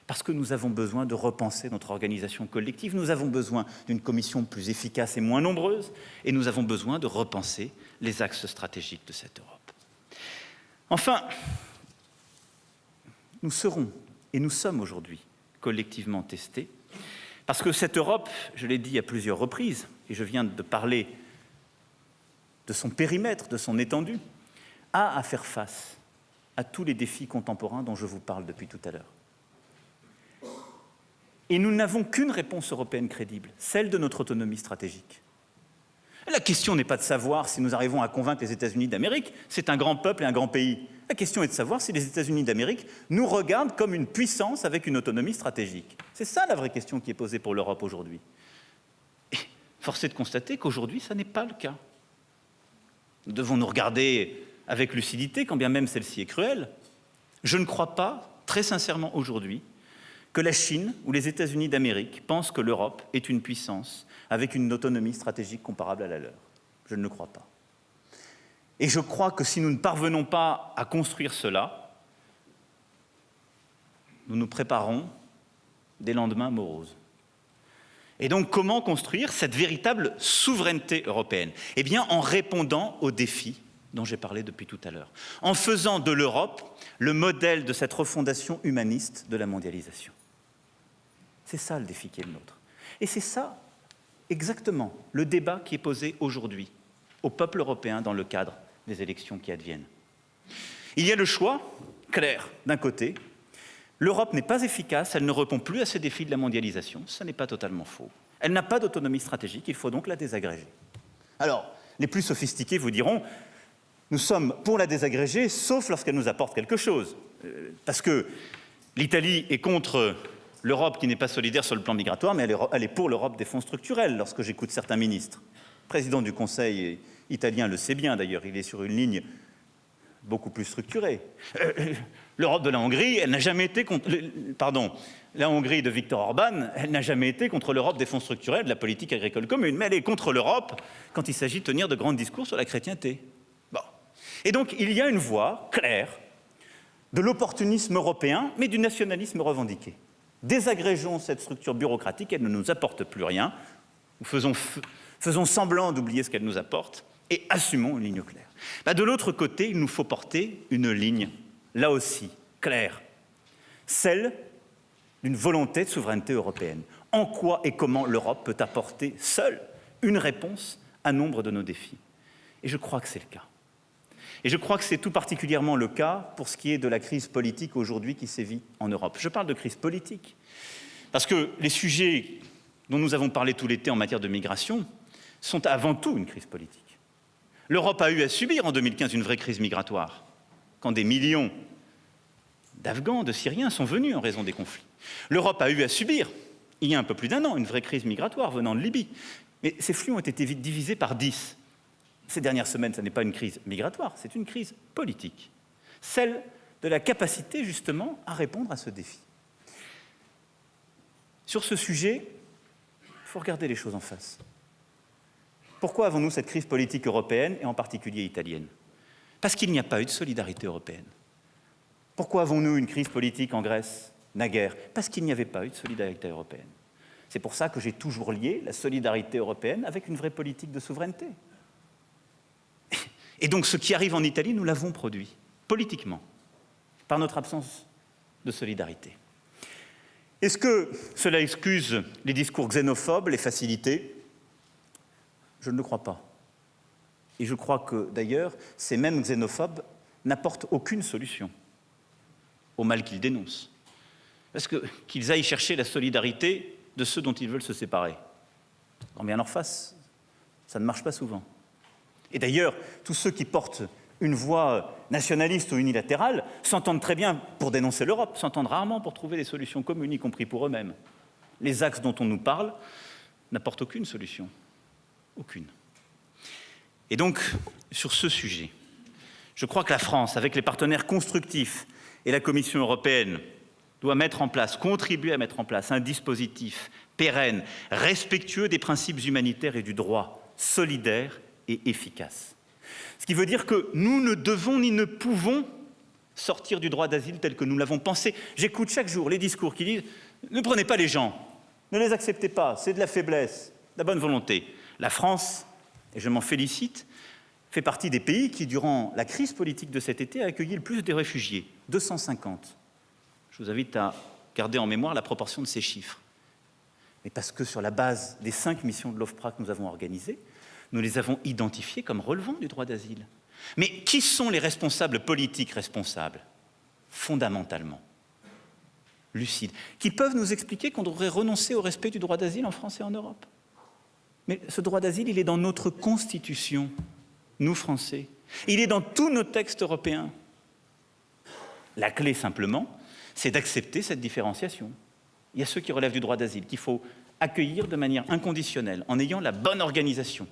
Parce que nous avons besoin de repenser notre organisation collective, nous avons besoin d'une commission plus efficace et moins nombreuse, et nous avons besoin de repenser les axes stratégiques de cette Europe. Enfin, nous serons, et nous sommes aujourd'hui, collectivement testés, parce que cette Europe, je l'ai dit à plusieurs reprises, et je viens de parler de son périmètre, de son étendue, a à faire face à tous les défis contemporains dont je vous parle depuis tout à l'heure. Et nous n'avons qu'une réponse européenne crédible, celle de notre autonomie stratégique. La question n'est pas de savoir si nous arrivons à convaincre les États-Unis d'Amérique, c'est un grand peuple et un grand pays. La question est de savoir si les États-Unis d'Amérique nous regardent comme une puissance avec une autonomie stratégique. C'est ça la vraie question qui est posée pour l'Europe aujourd'hui. Et force est de constater qu'aujourd'hui, ça n'est pas le cas. Nous devons nous regarder avec lucidité, quand bien même celle-ci est cruelle. Je ne crois pas, très sincèrement aujourd'hui, que la Chine ou les États-Unis d'Amérique pensent que l'Europe est une puissance avec une autonomie stratégique comparable à la leur. Je ne le crois pas. Et je crois que si nous ne parvenons pas à construire cela, nous nous préparons des lendemains moroses. Et donc, comment construire cette véritable souveraineté européenne? Eh bien, en répondant aux défis dont j'ai parlé depuis tout à l'heure, en faisant de l'Europe le modèle de cette refondation humaniste de la mondialisation. C'est ça le défi qui est le nôtre. Et c'est ça, exactement, le débat qui est posé aujourd'hui au peuple européen dans le cadre des élections qui adviennent. Il y a le choix, clair, d'un côté, l'Europe n'est pas efficace, elle ne répond plus à ces défis de la mondialisation, ça n'est pas totalement faux. Elle n'a pas d'autonomie stratégique, il faut donc la désagréger. Alors, les plus sophistiqués vous diront, nous sommes pour la désagréger, sauf lorsqu'elle nous apporte quelque chose. Parce que l'Italie est contre l'Europe qui n'est pas solidaire sur le plan migratoire, mais elle est pour l'Europe des fonds structurels, lorsque j'écoute certains ministres. Le président du Conseil italien le sait bien d'ailleurs, il est sur une ligne beaucoup plus structurée. L'Europe de la Hongrie, elle n'a jamais été contre... la Hongrie de Viktor Orban, elle n'a jamais été contre l'Europe des fonds structurels, de la politique agricole commune, mais elle est contre l'Europe quand il s'agit de tenir de grands discours sur la chrétienté. Bon. Et donc, il y a une voie claire de l'opportunisme européen, mais du nationalisme revendiqué. Désagrégeons cette structure bureaucratique, elle ne nous apporte plus rien, faisons semblant d'oublier ce qu'elle nous apporte, et assumons une ligne claire. De l'autre côté, il nous faut porter une ligne, là aussi, claire, celle d'une volonté de souveraineté européenne. En quoi et comment l'Europe peut apporter seule une réponse à nombre de nos défis? Et je crois que c'est le cas. Et je crois que c'est tout particulièrement le cas pour ce qui est de la crise politique aujourd'hui qui sévit en Europe. Je parle de crise politique, parce que les sujets dont nous avons parlé tout l'été en matière de migration sont avant tout une crise politique. L'Europe a eu à subir en 2015 une vraie crise migratoire, quand des millions d'Afghans, de Syriens sont venus en raison des conflits. L'Europe a eu à subir, il y a un peu plus d'un an, une vraie crise migratoire venant de Libye. Mais ces flux ont été vite divisés par 10. Ces dernières semaines, ce n'est pas une crise migratoire, c'est une crise politique. Celle de la capacité, justement, à répondre à ce défi. Sur ce sujet, il faut regarder les choses en face. Pourquoi avons-nous cette crise politique européenne, et en particulier italienne? Parce qu'il n'y a pas eu de solidarité européenne. Pourquoi avons-nous une crise politique en Grèce, naguère? Parce qu'il n'y avait pas eu de solidarité européenne. C'est pour ça que j'ai toujours lié la solidarité européenne avec une vraie politique de souveraineté. Et donc ce qui arrive en Italie, nous l'avons produit, politiquement, par notre absence de solidarité. Est-ce que cela excuse les discours xénophobes, les facilités? Je ne le crois pas. Et je crois que, d'ailleurs, ces mêmes xénophobes n'apportent aucune solution au mal qu'ils dénoncent. Parce qu'ils aillent chercher la solidarité de ceux dont ils veulent se séparer. Quand bien leur face, ça ne marche pas souvent. Et d'ailleurs, tous ceux qui portent une voix nationaliste ou unilatérale s'entendent très bien pour dénoncer l'Europe, s'entendent rarement pour trouver des solutions communes, y compris pour eux-mêmes. Les axes dont on nous parle n'apportent aucune solution. Aucune. Et donc, sur ce sujet, je crois que la France, avec les partenaires constructifs et la Commission européenne, doit contribuer à mettre en place un dispositif pérenne, respectueux des principes humanitaires et du droit, solidaire et efficace. Ce qui veut dire que nous ne devons ni ne pouvons sortir du droit d'asile tel que nous l'avons pensé. J'écoute chaque jour les discours qui disent « Ne prenez pas les gens, ne les acceptez pas, c'est de la faiblesse, de la bonne volonté ». La France, et je m'en félicite, fait partie des pays qui, durant la crise politique de cet été, a accueilli le plus de réfugiés, 250. Je vous invite à garder en mémoire la proportion de ces chiffres. Mais parce que sur la base des 5 missions de l'OFPRA que nous avons organisées, nous les avons identifiées comme relevant du droit d'asile. Mais qui sont les responsables politiques responsables? Fondamentalement, lucides, qui peuvent nous expliquer qu'on devrait renoncer au respect du droit d'asile en France et en Europe. Mais ce droit d'asile, il est dans notre Constitution, nous Français. Il est dans tous nos textes européens. La clé, simplement, c'est d'accepter cette différenciation. Il y a ceux qui relèvent du droit d'asile, qu'il faut accueillir de manière inconditionnelle, en ayant la bonne organisation,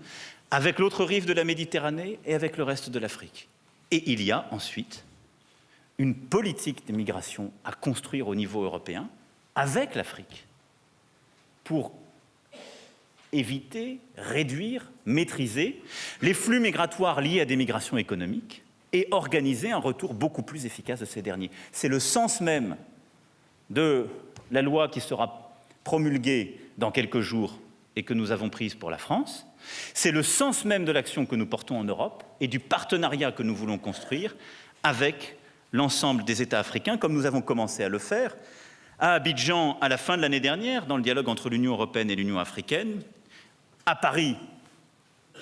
avec l'autre rive de la Méditerranée et avec le reste de l'Afrique. Et il y a ensuite une politique d'immigration à construire au niveau européen, avec l'Afrique, pour éviter, réduire, maîtriser les flux migratoires liés à des migrations économiques et organiser un retour beaucoup plus efficace de ces derniers. C'est le sens même de la loi qui sera promulguée dans quelques jours et que nous avons prise pour la France. C'est le sens même de l'action que nous portons en Europe et du partenariat que nous voulons construire avec l'ensemble des États africains, comme nous avons commencé à le faire à Abidjan à la fin de l'année dernière, dans le dialogue entre l'Union européenne et l'Union africaine, à Paris,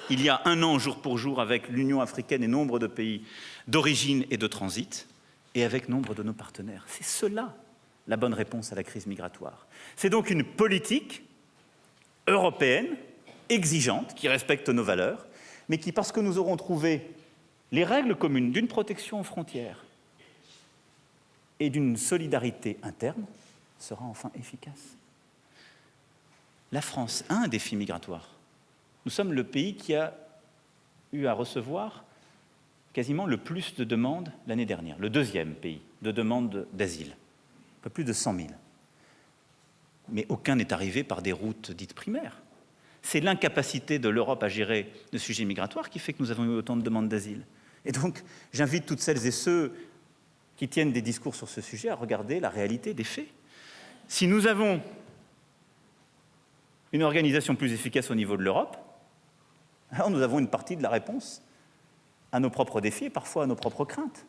il y a 1 an, jour pour jour, avec l'Union africaine et nombre de pays d'origine et de transit, et avec nombre de nos partenaires. C'est cela, la bonne réponse à la crise migratoire. C'est donc une politique européenne, exigeante, qui respecte nos valeurs, mais qui, parce que nous aurons trouvé les règles communes d'une protection aux frontières et d'une solidarité interne, sera enfin efficace. La France a un défi migratoire. Nous sommes le pays qui a eu à recevoir quasiment le plus de demandes l'année dernière, le 2e pays de demandes d'asile, un peu plus de 100 000. Mais aucun n'est arrivé par des routes dites primaires. C'est l'incapacité de l'Europe à gérer le sujet migratoire qui fait que nous avons eu autant de demandes d'asile. Et donc, j'invite toutes celles et ceux qui tiennent des discours sur ce sujet à regarder la réalité des faits. Si nous avons une organisation plus efficace au niveau de l'Europe, alors nous avons une partie de la réponse à nos propres défis et parfois à nos propres craintes.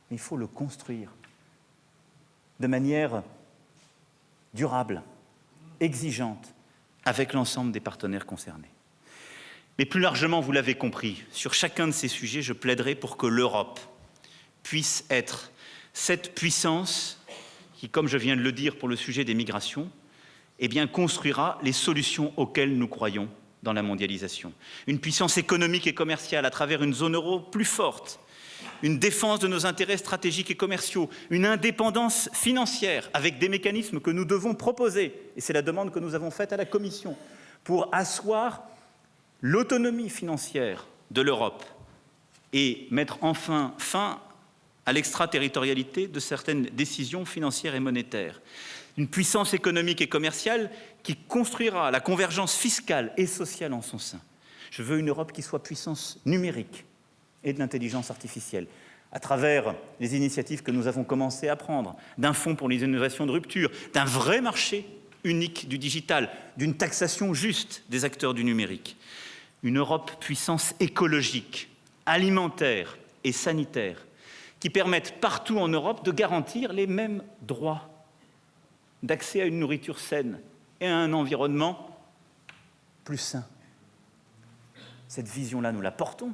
Mais il faut le construire de manière durable, exigeante, avec l'ensemble des partenaires concernés. Mais plus largement, vous l'avez compris, sur chacun de ces sujets, je plaiderai pour que l'Europe puisse être cette puissance qui, comme je viens de le dire pour le sujet des migrations, eh bien, construira les solutions auxquelles nous croyons dans la mondialisation. Une puissance économique et commerciale à travers une zone euro plus forte, une défense de nos intérêts stratégiques et commerciaux, une indépendance financière avec des mécanismes que nous devons proposer, et c'est la demande que nous avons faite à la Commission, pour asseoir l'autonomie financière de l'Europe et mettre enfin fin à l'extraterritorialité de certaines décisions financières et monétaires. Une puissance économique et commerciale qui construira la convergence fiscale et sociale en son sein. Je veux une Europe qui soit puissance numérique et de l'intelligence artificielle, à travers les initiatives que nous avons commencé à prendre, d'un fonds pour les innovations de rupture, d'un vrai marché unique du digital, d'une taxation juste des acteurs du numérique. Une Europe puissance écologique, alimentaire et sanitaire, qui permettent partout en Europe de garantir les mêmes droits d'accès à une nourriture saine et à un environnement plus sain. Cette vision-là, nous la portons.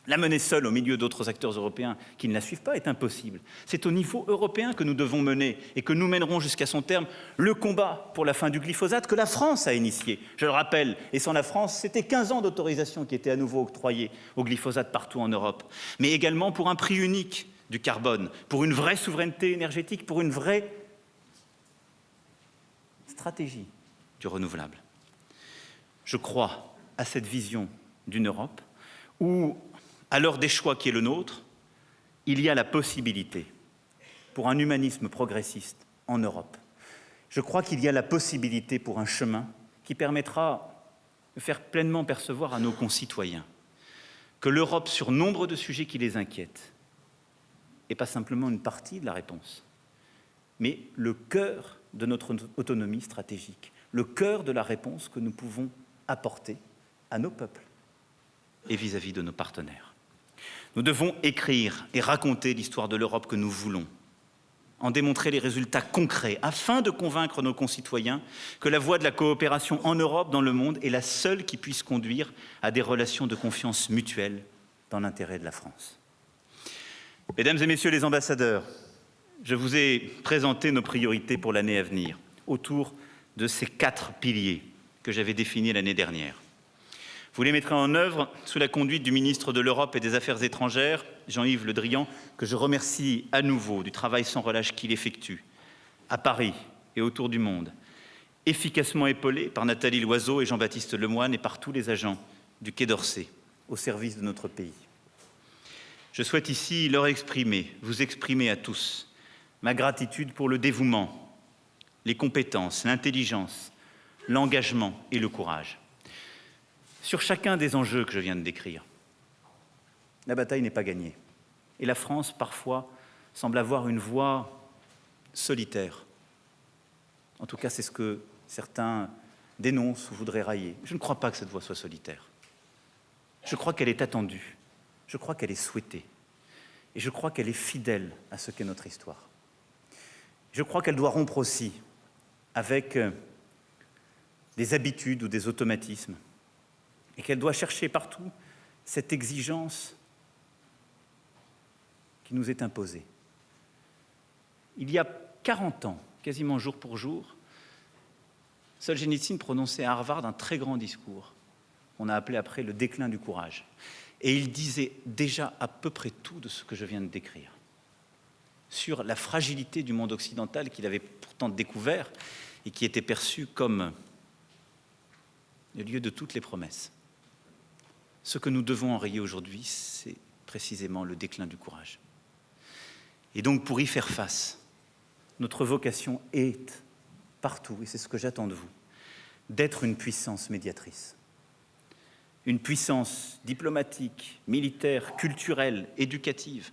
La mener seule au milieu d'autres acteurs européens qui ne la suivent pas est impossible. C'est au niveau européen que nous devons mener et que nous mènerons jusqu'à son terme le combat pour la fin du glyphosate que la France a initié. Je le rappelle, et sans la France, c'était 15 ans d'autorisation qui étaient à nouveau octroyés au glyphosate partout en Europe. Mais également pour un prix unique du carbone, pour une vraie souveraineté énergétique, pour une vraie stratégie du renouvelable. Je crois à cette vision d'une Europe où, à l'heure des choix qui est le nôtre, il y a la possibilité pour un humanisme progressiste en Europe. Je crois qu'il y a la possibilité pour un chemin qui permettra de faire pleinement percevoir à nos concitoyens que l'Europe, sur nombre de sujets qui les inquiètent, n'est pas simplement une partie de la réponse, mais le cœur de notre autonomie stratégique, le cœur de la réponse que nous pouvons apporter à nos peuples et vis-à-vis de nos partenaires. Nous devons écrire et raconter l'histoire de l'Europe que nous voulons, en démontrer les résultats concrets, afin de convaincre nos concitoyens que la voie de la coopération en Europe, dans le monde, est la seule qui puisse conduire à des relations de confiance mutuelle dans l'intérêt de la France. Mesdames et messieurs les ambassadeurs, je vous ai présenté nos priorités pour l'année à venir, autour de ces 4 piliers que j'avais définis l'année dernière. Vous les mettrez en œuvre sous la conduite du ministre de l'Europe et des Affaires étrangères, Jean-Yves Le Drian, que je remercie à nouveau du travail sans relâche qu'il effectue, à Paris et autour du monde, efficacement épaulé par Nathalie Loiseau et Jean-Baptiste Lemoyne et par tous les agents du Quai d'Orsay au service de notre pays. Je souhaite ici vous exprimer à tous ma gratitude pour le dévouement, les compétences, l'intelligence, l'engagement et le courage. Sur chacun des enjeux que je viens de décrire, la bataille n'est pas gagnée. Et la France, parfois, semble avoir une voie solitaire. En tout cas, c'est ce que certains dénoncent ou voudraient railler. Je ne crois pas que cette voie soit solitaire. Je crois qu'elle est attendue. Je crois qu'elle est souhaitée. Et je crois qu'elle est fidèle à ce qu'est notre histoire. Je crois qu'elle doit rompre aussi avec des habitudes ou des automatismes, et qu'elle doit chercher partout cette exigence qui nous est imposée. Il y a 40 ans, quasiment jour pour jour, Solzhenitsyn prononçait à Harvard un très grand discours, on a appelé après le déclin du courage. Et il disait déjà à peu près tout de ce que je viens de décrire, sur la fragilité du monde occidental qu'il avait pourtant découvert et qui était perçu comme le lieu de toutes les promesses. Ce que nous devons enrayer aujourd'hui, c'est précisément le déclin du courage. Et donc, pour y faire face, notre vocation est, partout, et c'est ce que j'attends de vous, d'être une puissance médiatrice. Une puissance diplomatique, militaire, culturelle, éducative,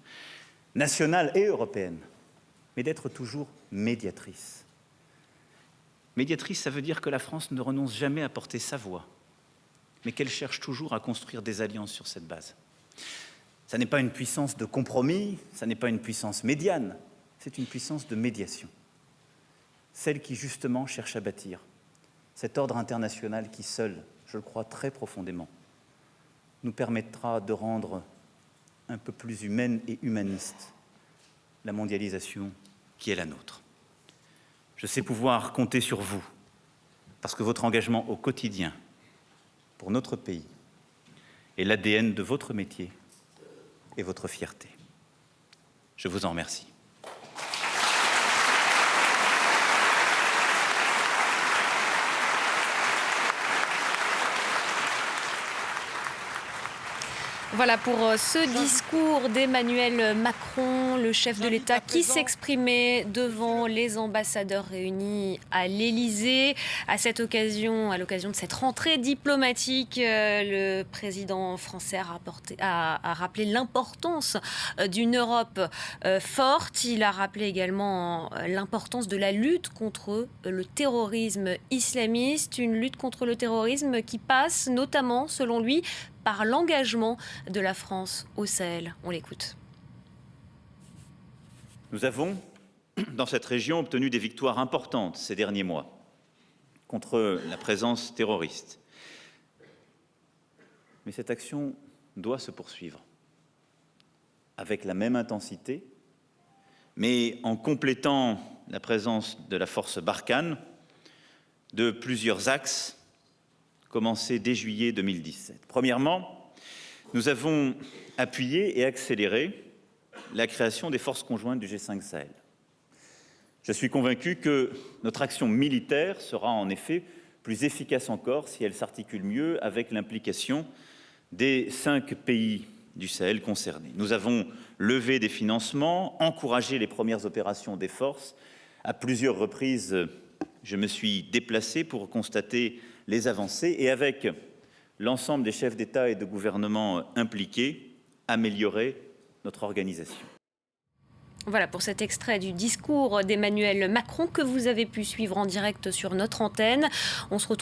nationale et européenne, mais d'être toujours médiatrice. Médiatrice, ça veut dire que la France ne renonce jamais à porter sa voix, mais qu'elle cherche toujours à construire des alliances sur cette base. Ça n'est pas une puissance de compromis, ça n'est pas une puissance médiane, c'est une puissance de médiation. Celle qui, justement, cherche à bâtir cet ordre international qui, seul, je le crois très profondément, nous permettra de rendre un peu plus humaine et humaniste la mondialisation qui est la nôtre. Je sais pouvoir compter sur vous, parce que votre engagement au quotidien pour notre pays est l'ADN de votre métier et votre fierté. Je vous en remercie. Voilà pour ce discours d'Emmanuel Macron, le chef de l'État qui s'exprimait devant les ambassadeurs réunis à l'Élysée. À l'occasion de cette rentrée diplomatique, le président français a rappelé l'importance d'une Europe forte. Il a rappelé également l'importance de la lutte contre le terrorisme islamiste, une lutte contre le terrorisme qui passe notamment, selon lui, par l'engagement de la France au Sahel. On l'écoute. Nous avons dans cette région, obtenu des victoires importantes ces derniers mois contre la présence terroriste. Mais cette action doit se poursuivre avec la même intensité, mais en complétant la présence de la force Barkhane de plusieurs axes commencés dès juillet 2017. Premièrement, nous avons appuyé et accéléré la création des forces conjointes du G5 Sahel. Je suis convaincu que notre action militaire sera en effet plus efficace encore si elle s'articule mieux avec l'implication des 5 pays du Sahel concernés. Nous avons levé des financements, encouragé les premières opérations des forces. À plusieurs reprises, je me suis déplacé pour constater les avancées et avec l'ensemble des chefs d'État et de gouvernement impliqués, améliorer notre organisation. Voilà pour cet extrait du discours d'Emmanuel Macron que vous avez pu suivre en direct sur notre antenne. On se retrouve